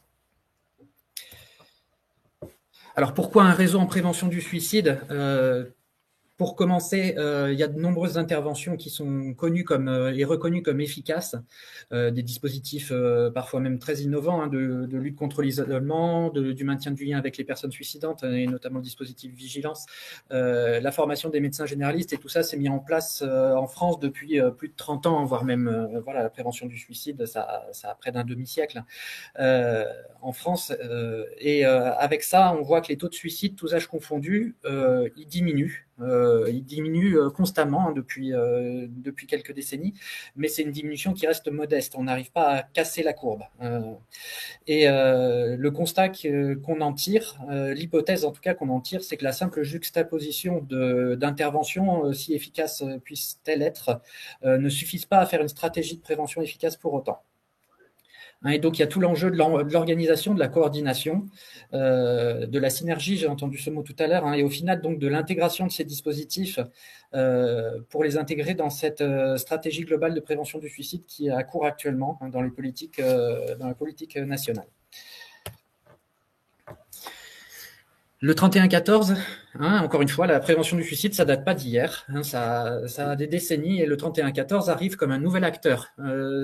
Alors, pourquoi un réseau en prévention du suicide ? Pour commencer, il y a de nombreuses interventions qui sont connues et reconnues comme efficaces, des dispositifs parfois même très innovants, de lutte contre l'isolement, du maintien du lien avec les personnes suicidantes, et notamment le dispositif vigilance, la formation des médecins généralistes, et tout ça s'est mis en place en France depuis plus de 30 ans, voire même voilà, la prévention du suicide, ça a près d'un demi-siècle en France. Et avec ça, on voit que les taux de suicide, tous âges confondus, ils diminuent. Il diminue constamment depuis quelques décennies, mais c'est une diminution qui reste modeste. On n'arrive pas à casser la courbe. Et le constat qu'on en tire, l'hypothèse en tout cas qu'on en tire, c'est que la simple juxtaposition d'interventions, si efficace puisse-t-elle être, ne suffisent pas à faire une stratégie de prévention efficace pour autant. Et donc, il y a tout l'enjeu de l'organisation, de la coordination, de la synergie, j'ai entendu ce mot tout à l'heure, et au final, donc, de l'intégration de ces dispositifs pour les intégrer dans cette stratégie globale de prévention du suicide qui est à court actuellement dans la politique nationale. Le 31-14, encore une fois, la prévention du suicide, ça date pas d'hier, ça a des décennies, et le 31-14 arrive comme un nouvel acteur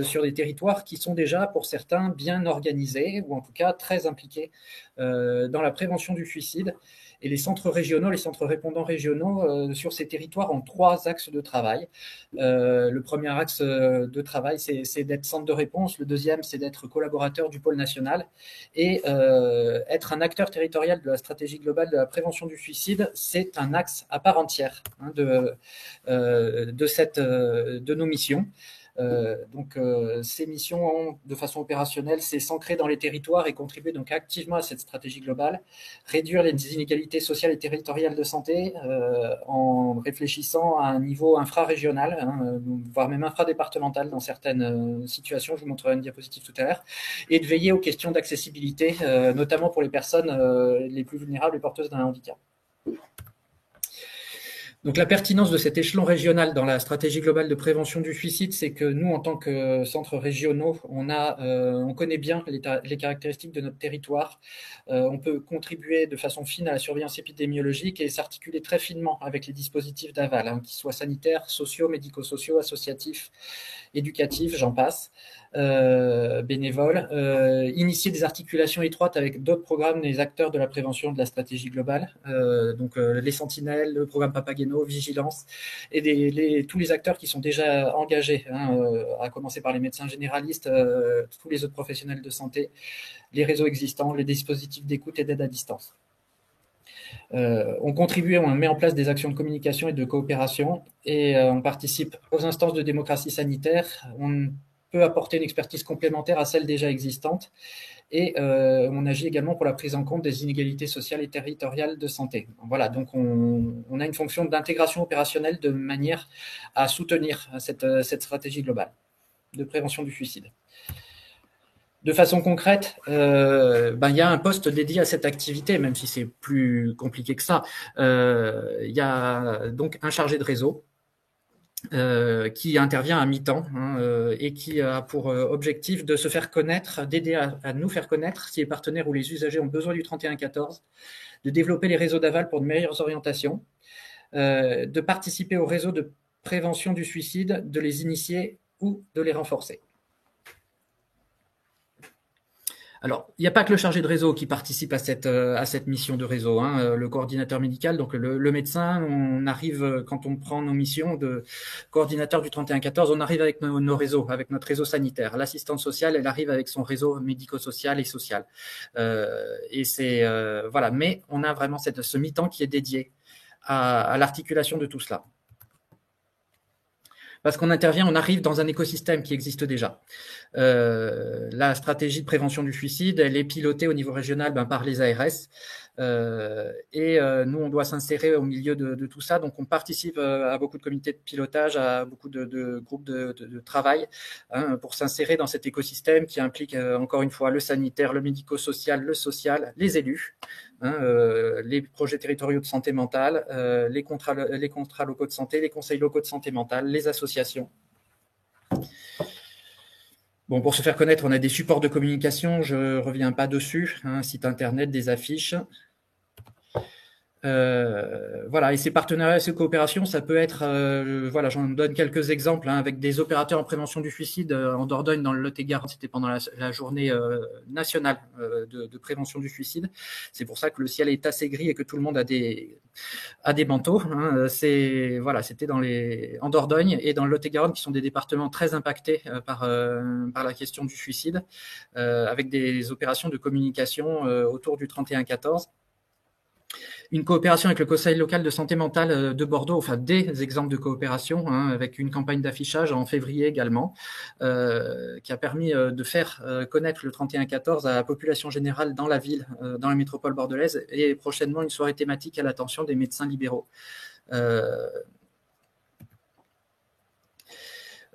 sur des territoires qui sont déjà, pour certains, bien organisés, ou en tout cas très impliqués dans la prévention du suicide. Et les centres régionaux, les centres répondants régionaux sur ces territoires ont 3 axes de travail. Le premier axe de travail, c'est d'être centre de réponse. Le deuxième, c'est d'être collaborateur du pôle national. Et être un acteur territorial de la stratégie globale de la prévention du suicide, c'est un axe à part entière de nos missions. Donc, ces missions ont, de façon opérationnelle, c'est s'ancrer dans les territoires et contribuer donc activement à cette stratégie globale, réduire les inégalités sociales et territoriales de santé en réfléchissant à un niveau infrarégional, voire même infradépartemental dans certaines situations, je vous montrerai une diapositive tout à l'heure, et de veiller aux questions d'accessibilité, notamment pour les personnes les plus vulnérables et porteuses d'un handicap. Donc la pertinence de cet échelon régional dans la stratégie globale de prévention du suicide, c'est que nous, en tant que centres régionaux, on connaît bien les caractéristiques de notre territoire. On peut contribuer de façon fine à la surveillance épidémiologique et s'articuler très finement avec les dispositifs d'aval, qu'ils soient sanitaires, sociaux, médico-sociaux, associatifs, éducatifs, j'en passe, bénévoles, initier des articulations étroites avec d'autres programmes, les acteurs de la prévention de la stratégie globale, donc les Sentinelles, le programme Papageno, Vigilance, et tous les acteurs qui sont déjà engagés, à commencer par les médecins généralistes, tous les autres professionnels de santé, les réseaux existants, les dispositifs d'écoute et d'aide à distance. On contribue, on met en place des actions de communication et de coopération, et on participe aux instances de démocratie sanitaire. On peut apporter une expertise complémentaire à celle déjà existante, et on agit également pour la prise en compte des inégalités sociales et territoriales de santé. Voilà, donc on a une fonction d'intégration opérationnelle de manière à soutenir cette stratégie globale de prévention du suicide. De façon concrète, il y a un poste dédié à cette activité, même si c'est plus compliqué que ça. Il y a donc un chargé de réseau qui intervient à mi-temps et qui a pour objectif de se faire connaître, d'aider à nous faire connaître si les partenaires ou les usagers ont besoin du 31-14, de développer les réseaux d'aval pour de meilleures orientations, de participer au réseau de prévention du suicide, de les initier ou de les renforcer. Alors, il n'y a pas que le chargé de réseau qui participe à cette mission de réseau, le coordinateur médical, donc le médecin, on arrive, quand on prend nos missions de coordinateur du 31-14, on arrive avec nos réseaux, avec notre réseau sanitaire. L'assistante sociale, elle arrive avec son réseau médico-social et social. Et c'est, voilà, mais on a vraiment ce mi-temps qui est dédié à l'articulation de tout cela. parce qu'on intervient, on arrive dans un écosystème qui existe déjà. La stratégie de prévention du suicide, elle est pilotée au niveau régional par les ARS. Nous, on doit s'insérer au milieu de tout ça. Donc, on participe à beaucoup de comités de pilotage, à beaucoup de groupes de travail pour s'insérer dans cet écosystème qui implique, encore une fois, le sanitaire, le médico-social, le social, les élus, les projets territoriaux de santé mentale, les contrats locaux de santé, les conseils locaux de santé mentale, les associations. Bon, pour se faire connaître, on a des supports de communication, je ne reviens pas dessus, site internet, des affiches. Voilà, et ces partenariats, ces coopérations, ça peut être, voilà, j'en donne quelques exemples avec des opérateurs en prévention du suicide en Dordogne, dans le Lot-et-Garonne, c'était pendant la journée nationale de prévention du suicide. C'est pour ça que le ciel est assez gris et que tout le monde a des manteaux. Voilà, c'était en Dordogne et dans le Lot-et-Garonne, qui sont des départements très impactés par la question du suicide, avec des opérations de communication autour du 31-14. Une coopération avec le Conseil local de santé mentale de Bordeaux, enfin des exemples de coopération, avec une campagne d'affichage en février également, qui a permis de faire connaître le 31-14 à la population générale dans la ville, dans la métropole bordelaise, et prochainement une soirée thématique à l'attention des médecins libéraux.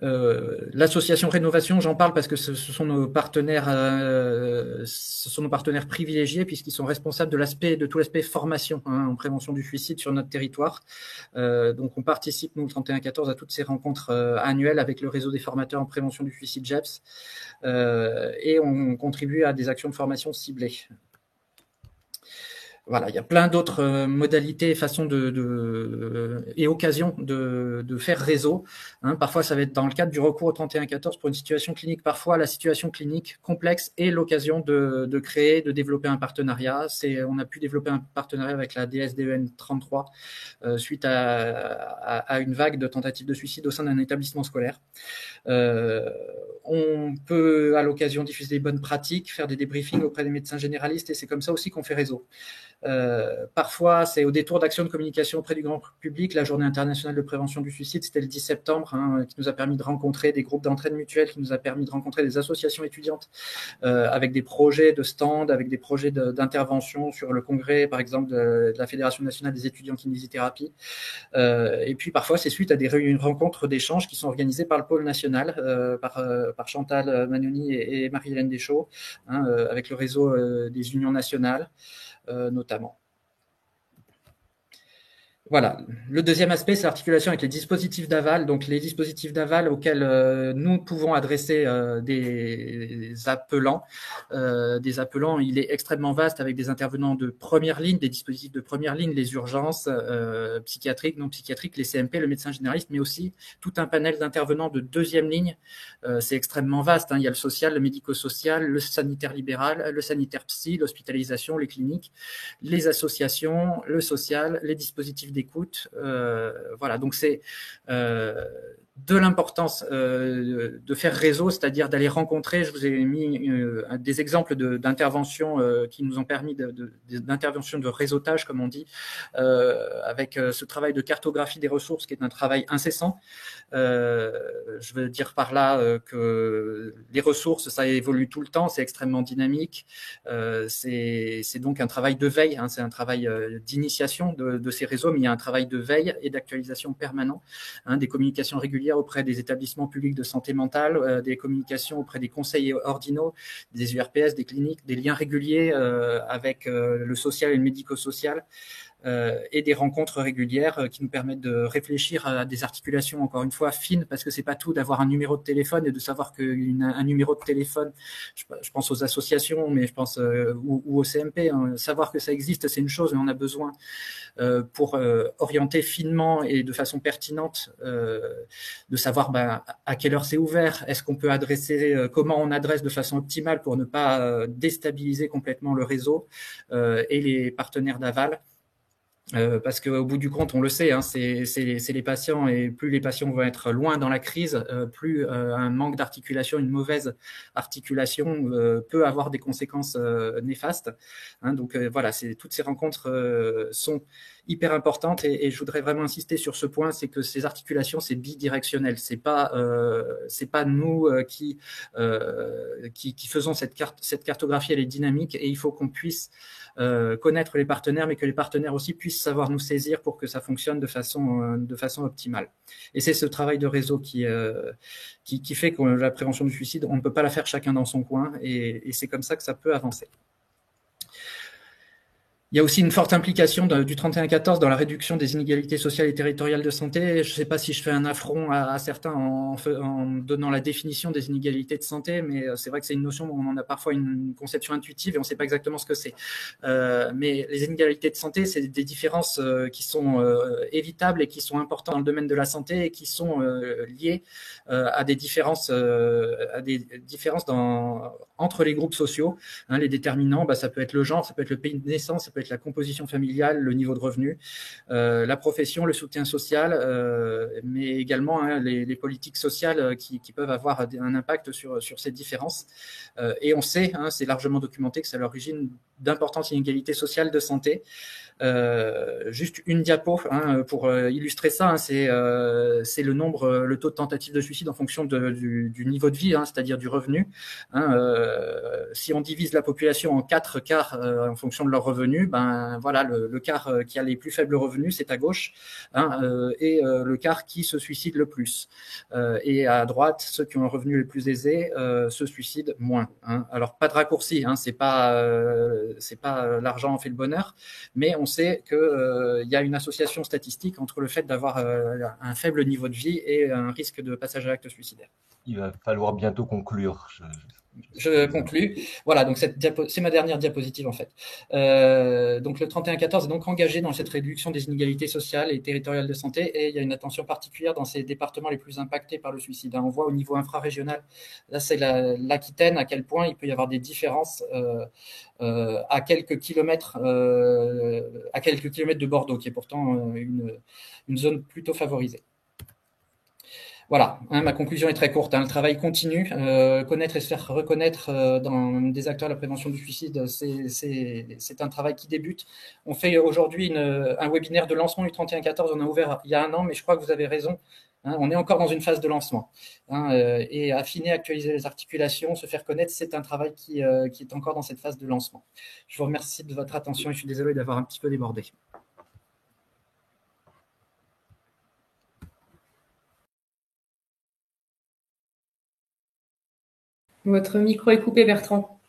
L'association Rénovation, j'en parle parce que ce sont nos partenaires privilégiés, puisqu'ils sont responsables de tout l'aspect formation en prévention du suicide sur notre territoire. Donc on participe, nous, le 31-14, à toutes ces rencontres annuelles avec le réseau des formateurs en prévention du suicide GEPS, et on contribue à des actions de formation ciblées. Voilà, il y a plein d'autres modalités, façons et occasions de faire réseau. Parfois, ça va être dans le cadre du recours au 31-14 pour une situation clinique. Parfois, la situation clinique complexe est l'occasion de créer, de développer un partenariat. On a pu développer un partenariat avec la DSDEN 33 suite à une vague de tentatives de suicide au sein d'un établissement scolaire. On peut, à l'occasion, diffuser des bonnes pratiques, faire des débriefings auprès des médecins généralistes, et c'est comme ça aussi qu'on fait réseau. Parfois, c'est au détour d'actions de communication auprès du grand public. La journée internationale de prévention du suicide, c'était le 10 septembre, qui nous a permis de rencontrer des groupes d'entraide mutuelle, qui nous a permis de rencontrer des associations étudiantes avec des projets de stand, avec des projets d'intervention sur le congrès, par exemple, de la Fédération nationale des étudiants kinésithérapie. Et puis, parfois, c'est suite à des rencontres d'échanges qui sont organisées par le pôle national, par Chantal Magnoni et Marie-Hélène Deschaux, avec le réseau des unions nationales, notamment. Voilà. Le deuxième aspect, c'est l'articulation avec les dispositifs d'aval. Donc, les dispositifs d'aval auxquels nous pouvons adresser des appelants. Il est extrêmement vaste, avec des intervenants de première ligne, des dispositifs de première ligne, les urgences psychiatriques, non psychiatriques, les CMP, le médecin généraliste, mais aussi tout un panel d'intervenants de deuxième ligne. C'est extrêmement vaste. Il y a le social, le médico-social, le sanitaire libéral, le sanitaire psy, l'hospitalisation, les cliniques, les associations, le social, les dispositifs d'écoute. Voilà, donc c'est de l'importance de faire réseau, c'est-à-dire d'aller rencontrer. Je vous ai mis des exemples d'interventions qui nous ont permis d'interventions de réseautage, comme on dit, avec ce travail de cartographie des ressources, qui est un travail incessant. Je veux dire par là que les ressources, ça évolue tout le temps, c'est extrêmement dynamique. C'est donc un travail de veille, c'est un travail d'initiation de ces réseaux, mais il y a un travail de veille et d'actualisation permanent, des communications régulières auprès des établissements publics de santé mentale, des communications auprès des conseils ordinaux, des URPS, des cliniques, des liens réguliers avec le social et le médico-social. Et des rencontres régulières qui nous permettent de réfléchir à des articulations, encore une fois, fines, parce que c'est pas tout d'avoir un numéro de téléphone et de savoir qu'un numéro de téléphone, je pense aux associations, mais je pense ou au CMP, savoir que ça existe, c'est une chose, mais on a besoin pour orienter finement et de façon pertinente, de savoir à quelle heure c'est ouvert, est-ce qu'on peut adresser, comment on adresse de façon optimale pour ne pas déstabiliser complètement le réseau et les partenaires d'aval. Parce qu'au bout du compte, on le sait, c'est les patients, et plus les patients vont être loin dans la crise, plus un manque d'articulation, une mauvaise articulation peut avoir des conséquences néfastes. Donc voilà, toutes ces rencontres sont hyper importante et je voudrais vraiment insister sur ce point, c'est que ces articulations, c'est bidirectionnel. C'est pas nous qui faisons cette cartographie, elle est dynamique et il faut qu'on puisse connaître les partenaires, mais que les partenaires aussi puissent savoir nous saisir pour que ça fonctionne de façon optimale. Et c'est ce travail de réseau qui fait que la prévention du suicide, on ne peut pas la faire chacun dans son coin et c'est comme ça que ça peut avancer. Il y a aussi une forte implication du 31-14 dans la réduction des inégalités sociales et territoriales de santé. Je ne sais pas si je fais un affront à certains en donnant la définition des inégalités de santé, mais c'est vrai que c'est une notion où on en a parfois une conception intuitive et on ne sait pas exactement ce que c'est. Mais les inégalités de santé, c'est des différences qui sont évitables et qui sont importantes dans le domaine de la santé et qui sont liées à des différences, entre les groupes sociaux. Les déterminants, ça peut être le genre, ça peut être le pays de naissance, ça peut être la composition familiale, le niveau de revenu, la profession, le soutien social, mais également les politiques sociales qui peuvent avoir un impact sur ces différences. Et on sait, c'est largement documenté, que c'est à l'origine d'importantes inégalités sociales de santé. Juste une diapo pour illustrer ça, c'est le taux de tentative de suicide en fonction du niveau de vie, c'est-à-dire du revenu. Si on divise la population en 4 quarts en fonction de leur revenu, voilà, le quart qui a les plus faibles revenus, c'est à gauche, et le quart qui se suicide le plus. Et à droite, ceux qui ont un revenu les plus aisés se suicident moins. Alors pas de raccourci, c'est pas l'argent fait le bonheur, mais on sait qu'il y a une association statistique entre le fait d'avoir un faible niveau de vie et un risque de passage à l'acte suicidaire. Il va falloir bientôt conclure. Je conclus. Voilà, donc c'est ma dernière diapositive en fait. Donc le 31-14 est donc engagé dans cette réduction des inégalités sociales et territoriales de santé et il y a une attention particulière dans ces départements les plus impactés par le suicide. On voit au niveau infrarégional, là c'est l'Aquitaine, à quel point il peut y avoir des différences à quelques kilomètres de Bordeaux, qui est pourtant une zone plutôt favorisée. Voilà, ma conclusion est très courte. Le travail continue. Connaître et se faire reconnaître dans des acteurs de la prévention du suicide, c'est un travail qui débute. On fait aujourd'hui un webinaire de lancement du 31-14. On a ouvert il y a 1 an, mais je crois que vous avez raison. On est encore dans une phase de lancement. Et affiner, actualiser les articulations, se faire connaître, c'est un travail qui est encore dans cette phase de lancement. Je vous remercie de votre attention et je suis désolé d'avoir un petit peu débordé. Votre micro est coupé, Bertrand.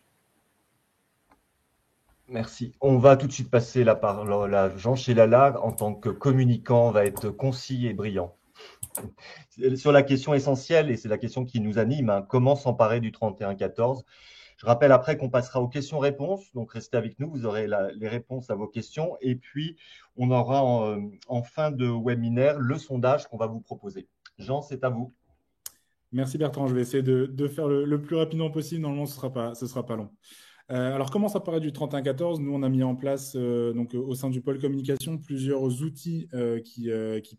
Merci. On va tout de suite passer la parole à Jean Chélala en tant que communicant, va être concis et brillant. Sur la question essentielle, et c'est la question qui nous anime, comment s'emparer du 31-14 ? Je rappelle après qu'on passera aux questions-réponses, donc restez avec nous, vous aurez les réponses à vos questions, et puis on aura en fin de webinaire le sondage qu'on va vous proposer. Jean, c'est à vous. Merci Bertrand, je vais essayer de faire le plus rapidement possible, normalement ce sera pas long. Alors comment ça paraît du 31-14 ? Nous on a mis en place donc au sein du pôle communication plusieurs outils qui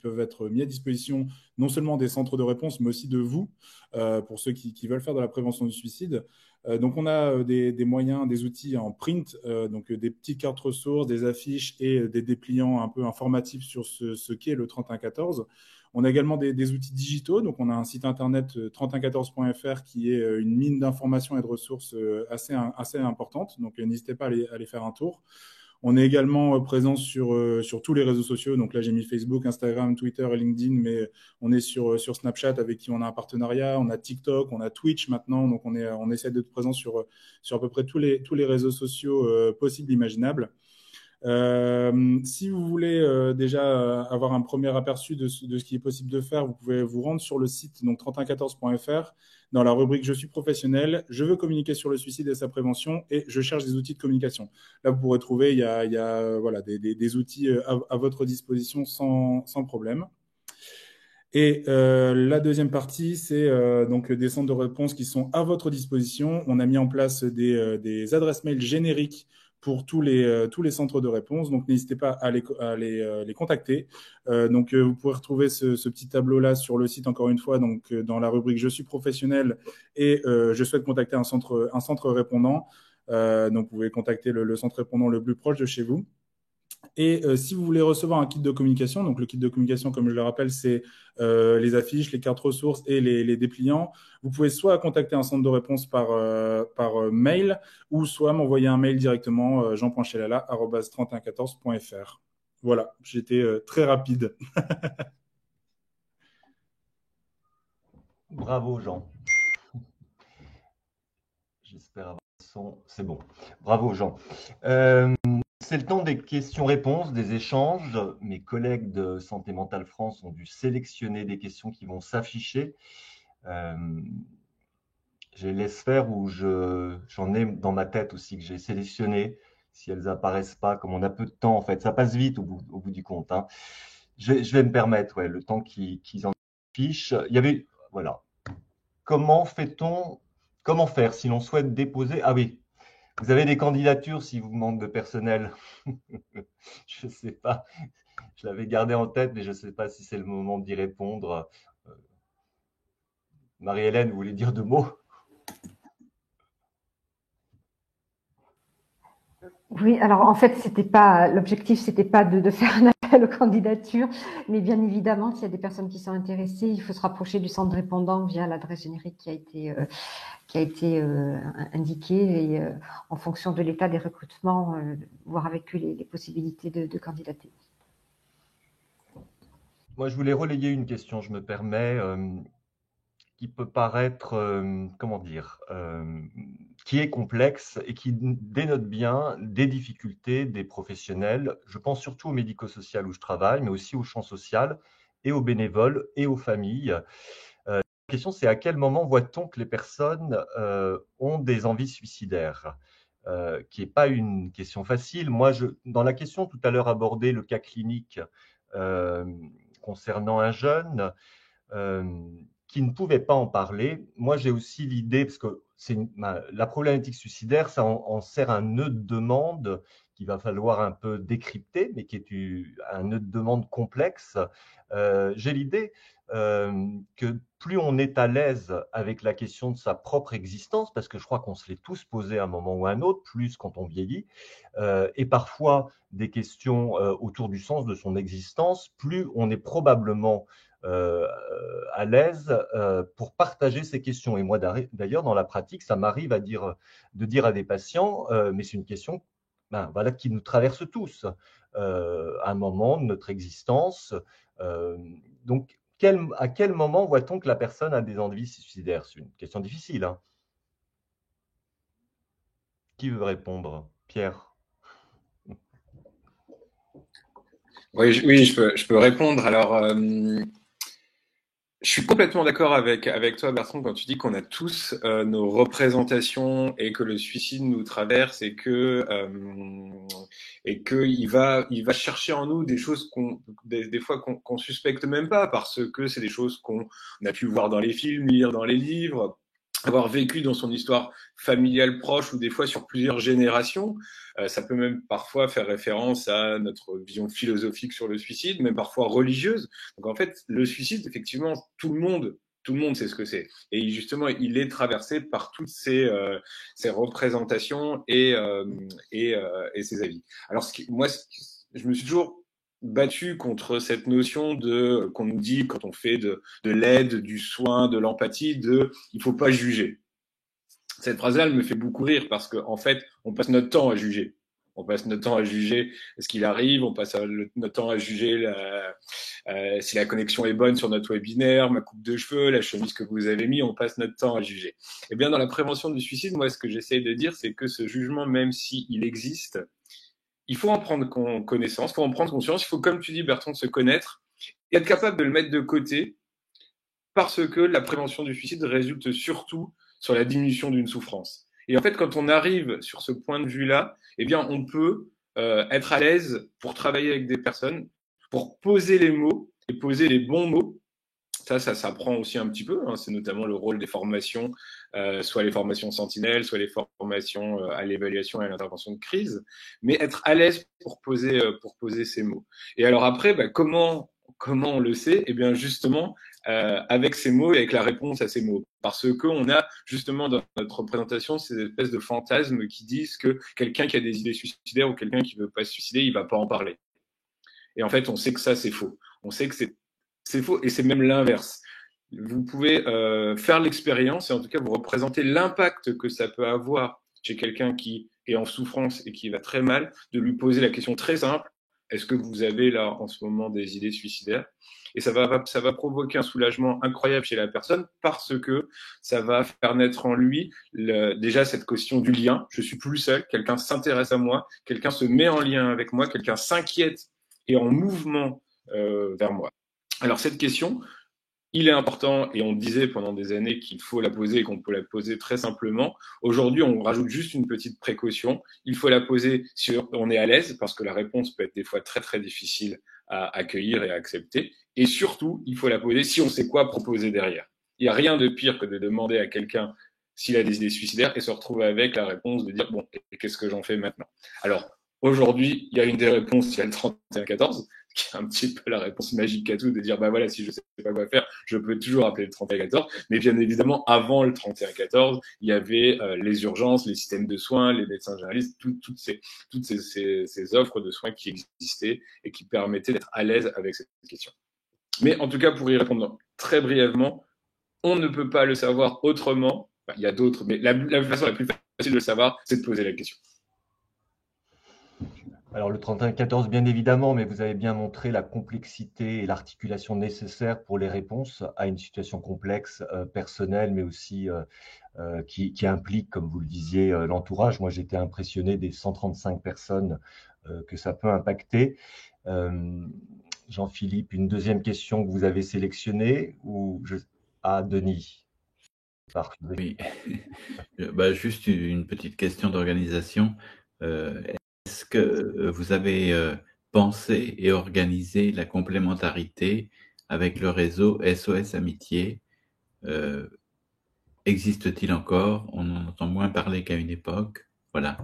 peuvent être mis à disposition non seulement des centres de réponse mais aussi de vous pour ceux qui veulent faire de la prévention du suicide. Donc on a des moyens, des outils en print, donc des petites cartes ressources, des affiches et des dépliants un peu informatifs sur ce qu'est le 31-14. On a également des outils digitaux, donc on a un site internet 3114.fr qui est une mine d'informations et de ressources assez importante, donc n'hésitez pas à aller faire un tour. On est également présent sur tous les réseaux sociaux, donc là j'ai mis Facebook, Instagram, Twitter et LinkedIn, mais on est sur Snapchat avec qui on a un partenariat, on a TikTok, on a Twitch maintenant, donc on essaie d'être présent sur à peu près tous les réseaux sociaux possibles, imaginables. Si vous voulez déjà avoir un premier aperçu de ce qui est possible de faire, vous pouvez vous rendre sur le site donc 3114.fr dans la rubrique Je suis professionnel, je veux communiquer sur le suicide et sa prévention et je cherche des outils de communication. Là, vous pourrez trouver, il y a voilà, des outils à votre disposition sans problème. Et la deuxième partie, c'est donc des centres de réponse qui sont à votre disposition. On a mis en place des adresses mail génériques pour tous les centres de réponse. Donc, n'hésitez pas à les contacter. Donc, vous pourrez retrouver ce petit tableau-là sur le site, encore une fois, donc dans la rubrique « Je suis professionnel » et « Je souhaite contacter un centre répondant ». Donc, vous pouvez contacter le centre répondant le plus proche de chez vous. Et si vous voulez recevoir un kit de communication, donc le kit de communication, comme je le rappelle, c'est les affiches, les cartes ressources et les dépliants. Vous pouvez soit contacter un centre de réponse par mail, ou soit m'envoyer un mail directement jean.chelala@3114.fr. Voilà, j'étais très rapide. Bravo Jean. J'espère avoir le son. C'est bon. Bravo Jean. C'est le temps des questions-réponses, des échanges. Mes collègues de Santé Mentale France ont dû sélectionner des questions qui vont s'afficher. Je les laisse faire ou j'en ai dans ma tête aussi que j'ai sélectionné. Si elles apparaissent pas, comme on a peu de temps, en fait, ça passe vite au bout du compte. Hein. Je vais me permettre, ouais, le temps qu'ils en affichent. Il y avait, voilà. Comment faire si l'on souhaite déposer? Ah oui, vous avez des candidatures si vous manque de personnel. Je ne sais pas. Je l'avais gardé en tête, mais je ne sais pas si c'est le moment d'y répondre. Marie-Hélène, vous voulez dire deux mots? Oui, alors en fait, l'objectif, c'était pas de faire un appel aux candidatures, mais bien évidemment, s'il y a des personnes qui sont intéressées, il faut se rapprocher du centre répondant via l'adresse générique qui a été indiquée et en fonction de l'état des recrutements, voir avec eux les possibilités de candidater. Moi, je voulais relayer une question, je me permets, qui peut paraître, comment dire, qui est complexe et qui dénote bien des difficultés des professionnels. Je pense surtout au médico-social où je travaille, mais aussi au champ social et aux bénévoles et aux familles. La question, c'est à quel moment voit-on que les personnes ont des envies suicidaires, qui n'est pas une question facile. Moi, dans la question tout à l'heure abordée, le cas clinique concernant un jeune qui ne pouvait pas en parler, moi j'ai aussi l'idée, parce que la problématique suicidaire, ça en sert un nœud de demande qu'il va falloir un peu décrypter, mais qui est un nœud de demande complexe. J'ai l'idée que plus on est à l'aise avec la question de sa propre existence, parce que je crois qu'on se l'est tous posé à un moment ou à un autre, plus quand on vieillit, et parfois des questions autour du sens de son existence, plus on est probablement à l'aise pour partager ces questions. Et moi, d'ailleurs, dans la pratique, ça m'arrive de dire à des patients, mais c'est une question voilà, qui nous traverse tous à un moment de notre existence. Donc, à quel moment voit-on que la personne a des envies suicidaires? C'est une question difficile. Hein. Qui veut répondre? Pierre? Oui, je peux répondre. Alors, je suis complètement d'accord avec toi, Bertrand, quand tu dis qu'on a tous nos représentations et que le suicide nous traverse et que il va chercher en nous des choses des fois qu'on suspecte même pas, parce que c'est des choses qu'on a pu voir dans les films, lire dans les livres, avoir vécu dans son histoire familiale proche ou des fois sur plusieurs générations. Ça peut même parfois faire référence à notre vision philosophique sur le suicide, même parfois religieuse. Donc en fait, le suicide, effectivement, tout le monde sait ce que c'est. Et justement, il est traversé par toutes ces représentations et ces avis. Alors moi, je me suis toujours battu contre cette notion qu'on nous dit quand on fait de l'aide, du soin, de l'empathie, il faut pas juger. Cette phrase-là, elle me fait beaucoup rire parce qu'en fait, on passe notre temps à juger. On passe notre temps à juger ce qu'il arrive, on passe notre temps à juger si la connexion est bonne sur notre webinaire, ma coupe de cheveux, la chemise que vous avez mis, on passe notre temps à juger. Eh bien, dans la prévention du suicide, moi, ce que j'essaie de dire, c'est que ce jugement, même s'il existe, il faut en prendre connaissance, il faut en prendre conscience, il faut, comme tu dis, Bertrand, se connaître et être capable de le mettre de côté parce que la prévention du suicide résulte surtout sur la diminution d'une souffrance. Et en fait, quand on arrive sur ce point de vue-là, eh bien, on peut être à l'aise pour travailler avec des personnes, pour poser les mots et poser les bons mots. Ça s'apprend aussi un petit peu. Hein. C'est notamment le rôle des formations, soit les formations sentinelles, soit les formations à l'évaluation et à l'intervention de crise. Mais être à l'aise pour poser ces mots. Et alors après, comment on le sait? Eh bien, justement, avec ces mots et avec la réponse à ces mots. Parce qu'on a justement dans notre présentation ces espèces de fantasmes qui disent que quelqu'un qui a des idées suicidaires ou quelqu'un qui veut pas se suicider, il va pas en parler. Et en fait, on sait que ça, c'est faux. On sait que c'est faux et c'est même l'inverse. Vous pouvez faire l'expérience et en tout cas vous représenter l'impact que ça peut avoir chez quelqu'un qui est en souffrance et qui va très mal, de lui poser la question très simple, est-ce que vous avez là en ce moment des idées suicidaires? Et ça va provoquer un soulagement incroyable chez la personne parce que ça va faire naître en lui déjà cette question du lien. Je suis plus seul, quelqu'un s'intéresse à moi, quelqu'un se met en lien avec moi, quelqu'un s'inquiète et en mouvement vers moi. Alors cette question, il est important, et on disait pendant des années qu'il faut la poser et qu'on peut la poser très simplement. Aujourd'hui, on rajoute juste une petite précaution. Il faut la poser sur on est à l'aise, parce que la réponse peut être des fois très très difficile à accueillir et à accepter. Et surtout, il faut la poser si on sait quoi proposer derrière. Il n'y a rien de pire que de demander à quelqu'un s'il a des idées suicidaires et se retrouver avec la réponse de dire bon, et qu'est-ce que j'en fais maintenant? Alors, aujourd'hui, il y a une des réponses, il y a le 3114, qui est un petit peu la réponse magique à tout, de dire bah voilà, si je sais pas quoi faire, je peux toujours appeler le 3114. Mais bien évidemment, avant le 3114, il y avait les urgences, les systèmes de soins, les médecins généralistes, toutes ces offres de soins qui existaient et qui permettaient d'être à l'aise avec cette question. Mais en tout cas, pour y répondre très brièvement, on ne peut pas le savoir autrement. Enfin, il y a d'autres, mais la façon la plus facile de le savoir, c'est de poser la question. Alors le 3114 bien évidemment, mais vous avez bien montré la complexité et l'articulation nécessaire pour les réponses à une situation complexe, personnelle, mais aussi qui implique, comme vous le disiez, l'entourage. Moi j'étais impressionné des 135 personnes que ça peut impacter. Jean-Philippe, une deuxième question que vous avez sélectionnée Denis. Oui, juste une petite question d'organisation. Est-ce que vous avez pensé et organisé la complémentarité avec le réseau SOS Amitié? Existe-t-il encore? On en entend moins parler qu'à une époque. Voilà.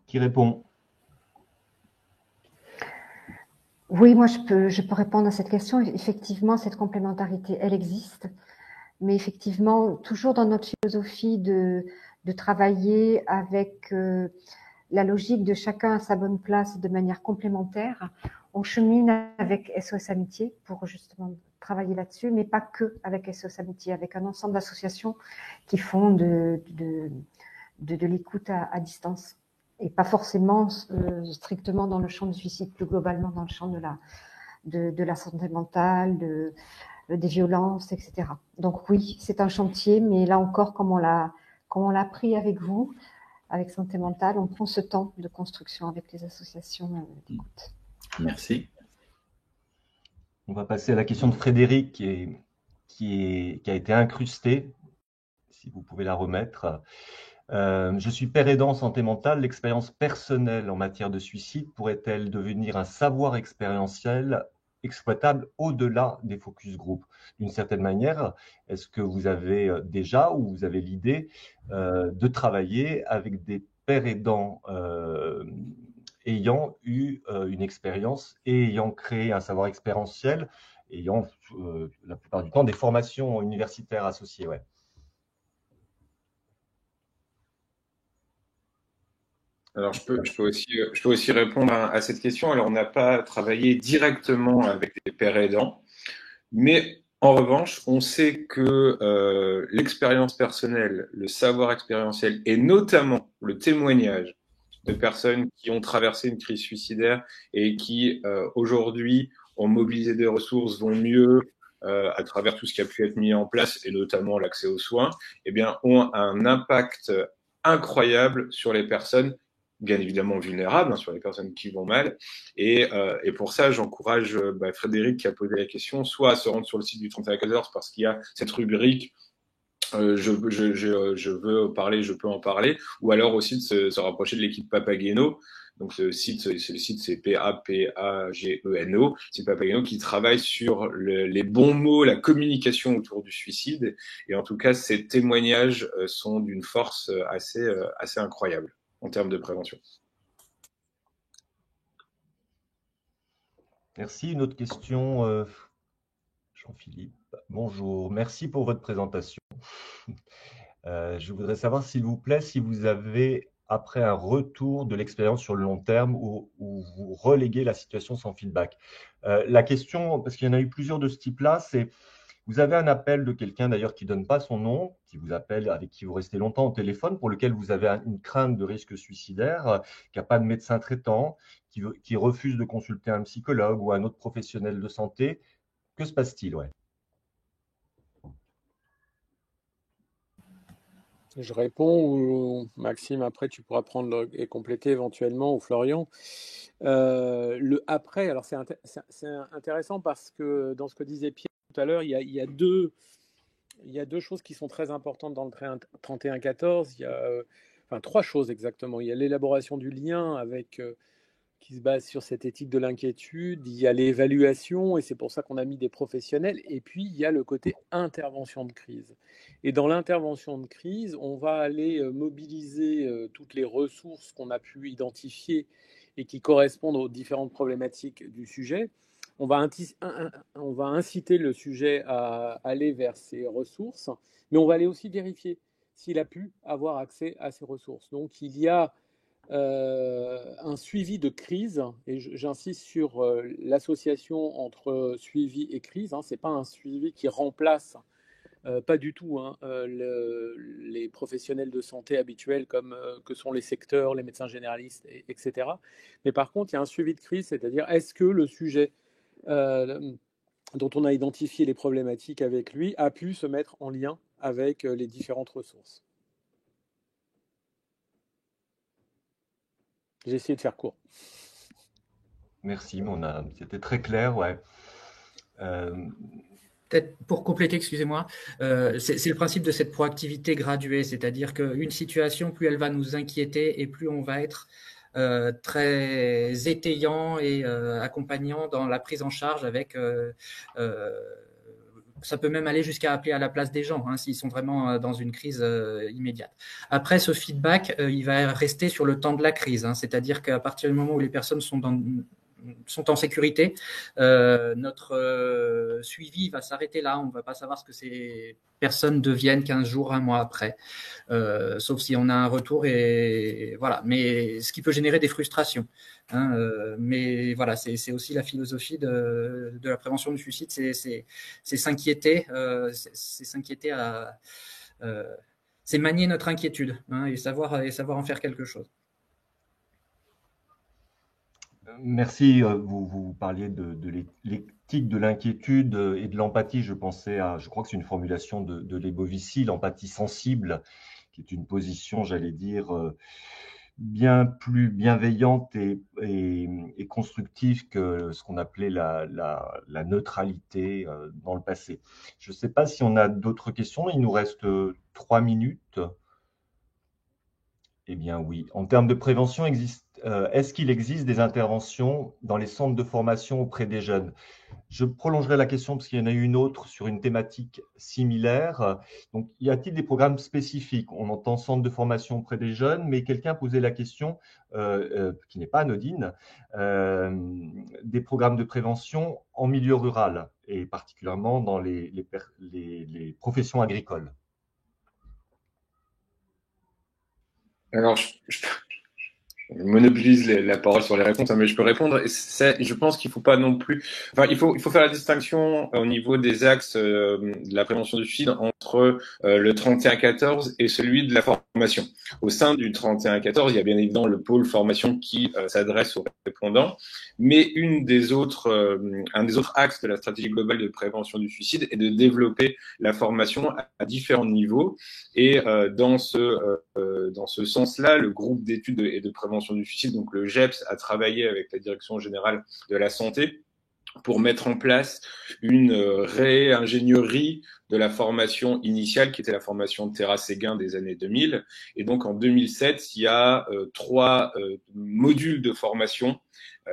Qui répond? Oui, moi je peux répondre à cette question. Effectivement, cette complémentarité, elle existe. Mais effectivement, toujours dans notre philosophie de travailler avec la logique de chacun à sa bonne place de manière complémentaire, on chemine avec SOS Amitié pour justement travailler là-dessus, mais pas que avec SOS Amitié, avec un ensemble d'associations qui font de l'écoute à distance. Et pas forcément strictement dans le champ du suicide, plus globalement dans le champ de la santé mentale, des violences, etc. Donc oui, c'est un chantier, mais là encore, comme on l'a pris avec vous, avec Santé Mentale, on prend ce temps de construction avec les associations d'écoute. Merci. On va passer à la question de Frédéric qui a été incrustée, si vous pouvez la remettre. Je suis père aidant en santé mentale. L'expérience personnelle en matière de suicide pourrait-elle devenir un savoir expérientiel exploitable au-delà des focus group? D'une certaine manière, est-ce que vous avez déjà ou vous avez l'idée de travailler avec des pères aidants ayant eu une expérience et ayant créé un savoir expérientiel, ayant la plupart du temps des formations universitaires associées, ouais. Alors, je peux aussi répondre à cette question. Alors, on n'a pas travaillé directement avec des pères aidants, mais en revanche, on sait que l'expérience personnelle, le savoir expérientiel et notamment le témoignage de personnes qui ont traversé une crise suicidaire et qui aujourd'hui ont mobilisé des ressources, vont mieux à travers tout ce qui a pu être mis en place et notamment l'accès aux soins, eh bien, ont un impact incroyable sur les personnes bien évidemment vulnérables, hein, sur les personnes qui vont mal. Et pour ça, j'encourage Frédéric qui a posé la question, soit à se rendre sur le site du 3114 parce qu'il y a cette rubrique je veux parler, je peux en parler, ou alors aussi de se rapprocher de l'équipe Papageno. Donc le site c'est Papageno, c'est Papageno qui travaille sur les bons mots, la communication autour du suicide. Et en tout cas, ces témoignages sont d'une force assez incroyable en termes de prévention. Merci. Une autre question, Jean-Philippe. Bonjour, merci pour votre présentation. Je voudrais savoir, s'il vous plaît, si vous avez, après un retour de l'expérience sur le long terme, où vous reléguez la situation sans feedback. La question, parce qu'il y en a eu plusieurs de ce type-là, c'est, vous avez un appel de quelqu'un d'ailleurs qui ne donne pas son nom, qui vous appelle, avec qui vous restez longtemps au téléphone, pour lequel vous avez une crainte de risque suicidaire, qui n'a pas de médecin traitant, qui refuse de consulter un psychologue ou un autre professionnel de santé. Que se passe-t-il? Ouais. Je réponds ou Maxime, après tu pourras prendre et compléter éventuellement, ou Florian. Le après, alors c'est intéressant parce que dans ce que disait Pierre tout à l'heure, il y a deux choses qui sont très importantes dans le 31-14. Il y a enfin trois choses exactement. Il y a l'élaboration du lien avec qui se base sur cette éthique de l'inquiétude, il y a l'évaluation, et c'est pour ça qu'on a mis des professionnels, et puis il y a le côté intervention de crise. Et dans l'intervention de crise, on va aller mobiliser toutes les ressources qu'on a pu identifier et qui correspondent aux différentes problématiques du sujet. On va inciter le sujet à aller vers ces ressources, mais on va aller aussi vérifier s'il a pu avoir accès à ces ressources. Donc il y a un suivi de crise, et j'insiste sur l'association entre suivi et crise, hein, c'est pas un suivi qui remplace pas du tout hein, les professionnels de santé habituels comme que sont les secteurs, les médecins généralistes, etc. Mais par contre, il y a un suivi de crise, c'est-à-dire est-ce que le sujet dont on a identifié les problématiques avec lui a pu se mettre en lien avec les différentes ressources. J'ai essayé de faire court. Merci, c'était très clair, ouais. Peut-être pour compléter, excusez-moi, c'est le principe de cette proactivité graduée, c'est-à-dire qu'une situation, plus elle va nous inquiéter et plus on va être très étayant et accompagnant dans la prise en charge avec... ça peut même aller jusqu'à appeler à la place des gens, hein, s'ils sont vraiment dans une crise immédiate. Après, ce feedback, il va rester sur le temps de la crise, hein, c'est-à-dire qu'à partir du moment où les personnes sont en sécurité, notre suivi va s'arrêter là. On ne va pas savoir ce que ces personnes deviennent 15 jours, un mois après, sauf si on a un retour, et voilà. Mais ce qui peut générer des frustrations. Hein, mais voilà, c'est aussi la philosophie de la prévention du suicide, c'est s'inquiéter, c'est manier notre inquiétude, hein, et savoir en faire quelque chose. Merci. Vous parliez de l'éthique de l'inquiétude et de l'empathie. Je crois que c'est une formulation de Lebovici, l'empathie sensible, qui est une position, j'allais dire, bien plus bienveillante et constructive que ce qu'on appelait la neutralité dans le passé. Je ne sais pas si on a d'autres questions. Il nous reste 3 minutes. Eh bien oui. En termes de prévention, est-ce qu'il existe des interventions dans les centres de formation auprès des jeunes? Je prolongerai la question parce qu'il y en a eu une autre sur une thématique similaire. Donc, y a-t-il des programmes spécifiques? On entend centre de formation auprès des jeunes, mais quelqu'un posait la question, qui n'est pas anodine, des programmes de prévention en milieu rural et particulièrement dans les professions agricoles. Alors, je monopolise la parole sur les réponses, mais je peux répondre. Je pense qu'il faut pas non plus. Enfin, il faut faire la distinction au niveau des axes de la prévention du suicide entre le 31-14 et celui de la formation. Au sein du 31-14, il y a bien évidemment le pôle formation qui s'adresse aux répondants, mais un des autres axes de la stratégie globale de prévention du suicide est de développer la formation à différents niveaux. Et dans ce sens-là, le groupe d'études et de prévention du suicide, donc le GEPS, a travaillé avec la Direction générale de la santé pour mettre en place une réingénierie de la formation initiale qui était la formation Terra-Séguin des années 2000. Et donc en 2007, il y a 3 modules de formation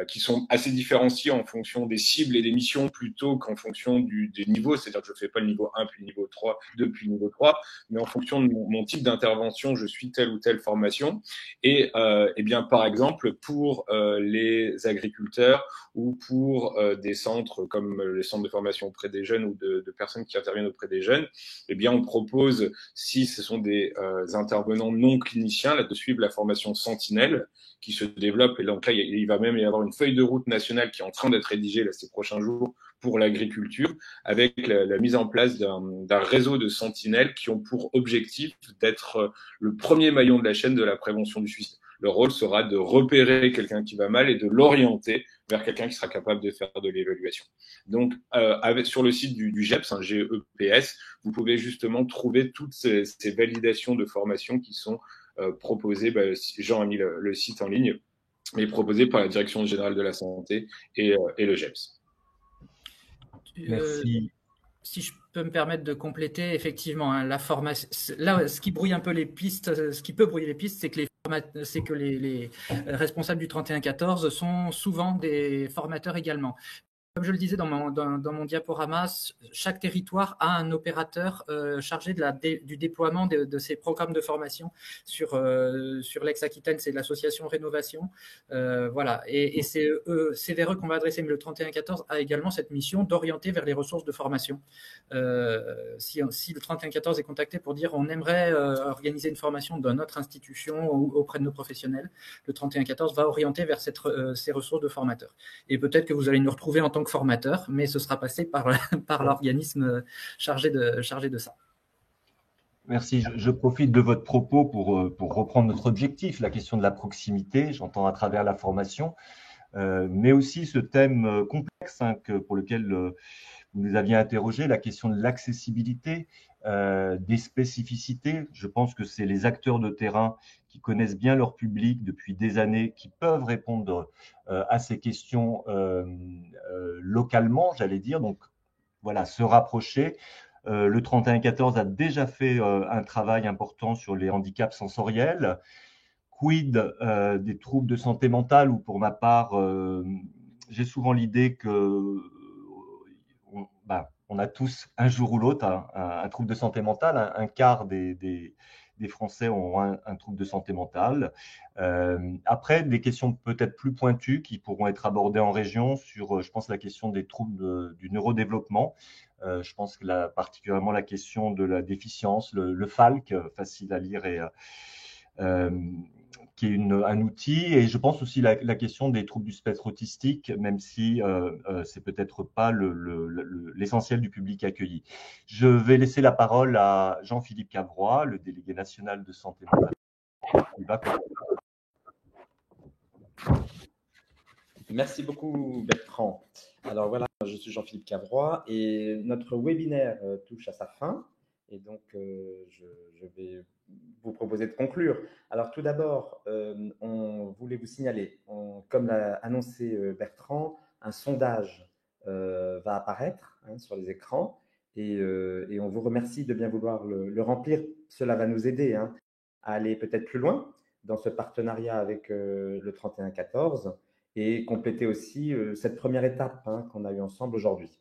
qui sont assez différenciés en fonction des cibles et des missions plutôt qu'en fonction des niveaux. C'est-à-dire que je ne fais pas le niveau 1 puis le niveau 3, 2 puis le niveau 3, mais en fonction de mon type d'intervention, je suis telle ou telle formation. Et eh bien, par exemple, pour les agriculteurs ou pour des centres comme les centres de formation auprès des jeunes ou de personnes qui interviennent auprès des jeunes, eh bien, on propose, si ce sont des intervenants non cliniciens, là, de suivre la formation Sentinelle qui se développe. Et donc là, il va même y avoir une feuille de route nationale qui est en train d'être rédigée là, ces prochains jours pour l'agriculture, avec la mise en place d'un réseau de sentinelles qui ont pour objectif d'être le premier maillon de la chaîne de la prévention du suicide. Le rôle sera de repérer quelqu'un qui va mal et de l'orienter vers quelqu'un qui sera capable de faire de l'évaluation. Donc, sur le site du GEPS, GEPS, vous pouvez justement trouver toutes ces validations de formation qui sont proposées. Jean a mis le site en ligne, mais proposées par la Direction générale de la santé et le GEPS. Merci. Si je peux me permettre de compléter, effectivement, hein, la formation. Là, ce qui brouille un peu les pistes, ce qui peut brouiller les pistes, c'est que les responsables du 3114 sont souvent des formateurs également. Comme je le disais dans mon diaporama, chaque territoire a un opérateur chargé du déploiement de ces programmes de formation sur l'ex-Aquitaine, c'est l'association Rénovation. Voilà. Et c'est vers eux qu'on va adresser. Mais le 3114 a également cette mission d'orienter vers les ressources de formation. Si le 3114 est contacté pour dire on aimerait organiser une formation dans notre institution ou auprès de nos professionnels, le 3114 va orienter vers ces ressources de formateurs. Et peut-être que vous allez nous retrouver en tant que formateur, mais ce sera passé par l'organisme chargé de ça. Merci. Je profite de votre propos pour reprendre notre objectif, la question de la proximité, j'entends à travers la formation, mais aussi ce thème complexe pour lequel vous nous aviez interrogé, la question de l'accessibilité, des spécificités. Je pense que c'est les acteurs de terrain qui connaissent bien leur public depuis des années, qui peuvent répondre à ces questions localement, j'allais dire. Donc voilà, se rapprocher. Le 3114 a déjà fait un travail important sur les handicaps sensoriels. Quid des troubles de santé mentale, ou pour ma part, j'ai souvent l'idée que on a tous un jour ou l'autre un trouble de santé mentale. Un quart des Français ont un trouble de santé mentale. Après, des questions peut-être plus pointues qui pourront être abordées en région sur, je pense, la question des troubles du neurodéveloppement. Je pense que particulièrement la question de la déficience, le FALC, facile à lire, et qui est un outil. Et je pense aussi la question des troubles du spectre autistique, même si c'est peut-être pas l'essentiel du public accueilli. Je vais laisser la parole à Jean-Philippe Cavrois, le délégué national de santé mentale. Il va commencer. Merci beaucoup Bertrand. Alors voilà, je suis Jean-Philippe Cavrois et notre webinaire touche à sa fin. Et donc, je vais vous proposer de conclure. Alors, tout d'abord, on voulait vous signaler, comme l'a annoncé Bertrand, un sondage va apparaître sur les écrans et on vous remercie de bien vouloir le remplir. Cela va nous aider à aller peut-être plus loin dans ce partenariat avec le 3114 et compléter aussi cette première étape qu'on a eue ensemble aujourd'hui.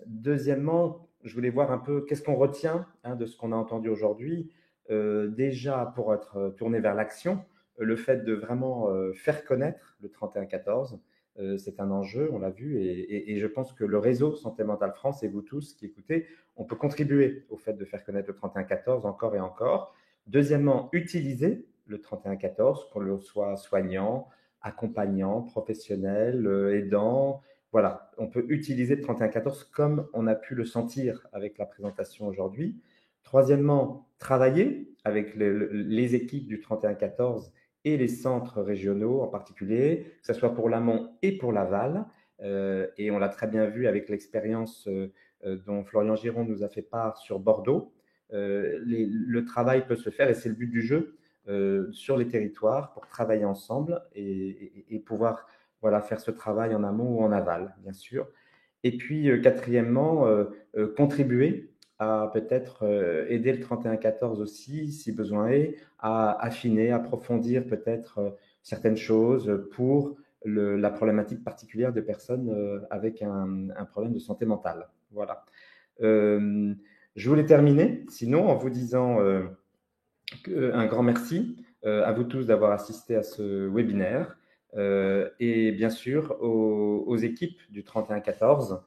Deuxièmement, je voulais voir un peu qu'est-ce qu'on retient de ce qu'on a entendu aujourd'hui. Déjà, pour être tourné vers l'action, le fait de vraiment faire connaître le 3114, c'est un enjeu, on l'a vu, et je pense que le réseau Santé Mentale France et vous tous qui écoutez, on peut contribuer au fait de faire connaître le 3114 encore et encore. Deuxièmement, utiliser le 3114, qu'on le soit soignant, accompagnant, professionnel, aidant. Voilà, on peut utiliser le 3114 comme on a pu le sentir avec la présentation aujourd'hui. Troisièmement, travailler avec les équipes du 3114 et les centres régionaux en particulier, que ce soit pour l'amont et pour l'aval. Et on l'a très bien vu avec l'expérience dont Florian Giron nous a fait part sur Bordeaux. Le travail peut se faire, et c'est le but du jeu, sur les territoires pour travailler ensemble et pouvoir faire ce travail en amont ou en aval, bien sûr. Et puis, quatrièmement, contribuer à peut-être aider le 3114 aussi, si besoin est, à affiner, approfondir peut-être certaines choses pour la problématique particulière de personnes avec un problème de santé mentale. Voilà. Je voulais terminer, sinon, en vous disant un grand merci à vous tous d'avoir assisté à ce webinaire et bien sûr aux équipes du 3114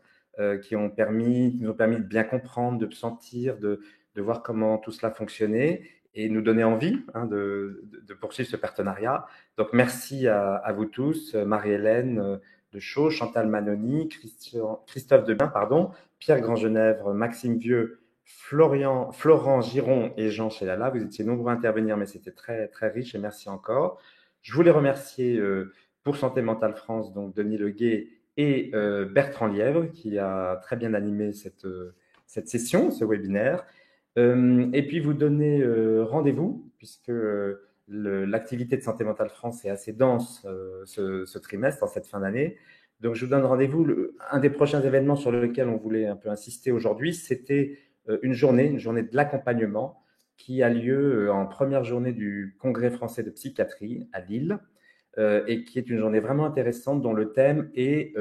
qui nous ont permis de bien comprendre, de sentir, de voir comment tout cela fonctionnait et nous donner envie de poursuivre ce partenariat. Donc, merci à vous tous, Marie-Hélène de Chaux, Chantal Manoni, Christophe Debien, Pierre Grandgenèvre, Maxime Vieux, Florent Giron et Jean Chelala. Vous étiez nombreux à intervenir, mais c'était très, très riche et merci encore. Je voulais remercier pour Santé Mentale France, donc Denis Leguet et Bertrand Lièvre, qui a très bien animé cette session, ce webinaire. Et puis vous donner rendez-vous, puisque l'activité de Santé Mentale France est assez dense ce trimestre, en cette fin d'année. Donc je vous donne rendez-vous. Un des prochains événements sur lequel on voulait un peu insister aujourd'hui, c'était une journée de l'accompagnement qui a lieu en première journée du Congrès français de psychiatrie à Lille et qui est une journée vraiment intéressante dont le thème est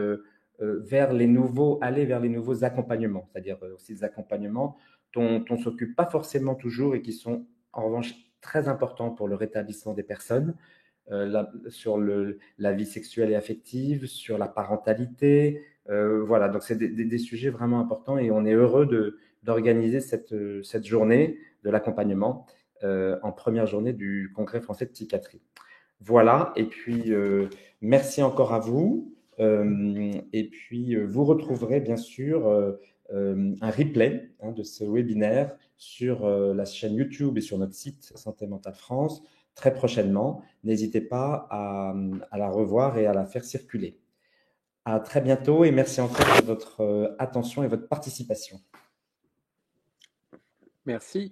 aller vers les nouveaux accompagnements, c'est-à-dire aussi des accompagnements dont on ne s'occupe pas forcément toujours et qui sont en revanche très importants pour le rétablissement des personnes, sur la vie sexuelle et affective, sur la parentalité. Voilà, donc c'est des sujets vraiment importants et on est heureux d'organiser cette journée de l'accompagnement en première journée du Congrès français de psychiatrie. Voilà, et puis merci encore à vous. Et puis vous retrouverez bien sûr un replay de ce webinaire sur la chaîne YouTube et sur notre site Santé Mentale France très prochainement. N'hésitez pas à la revoir et à la faire circuler. À très bientôt et merci encore de votre attention et votre participation. Merci.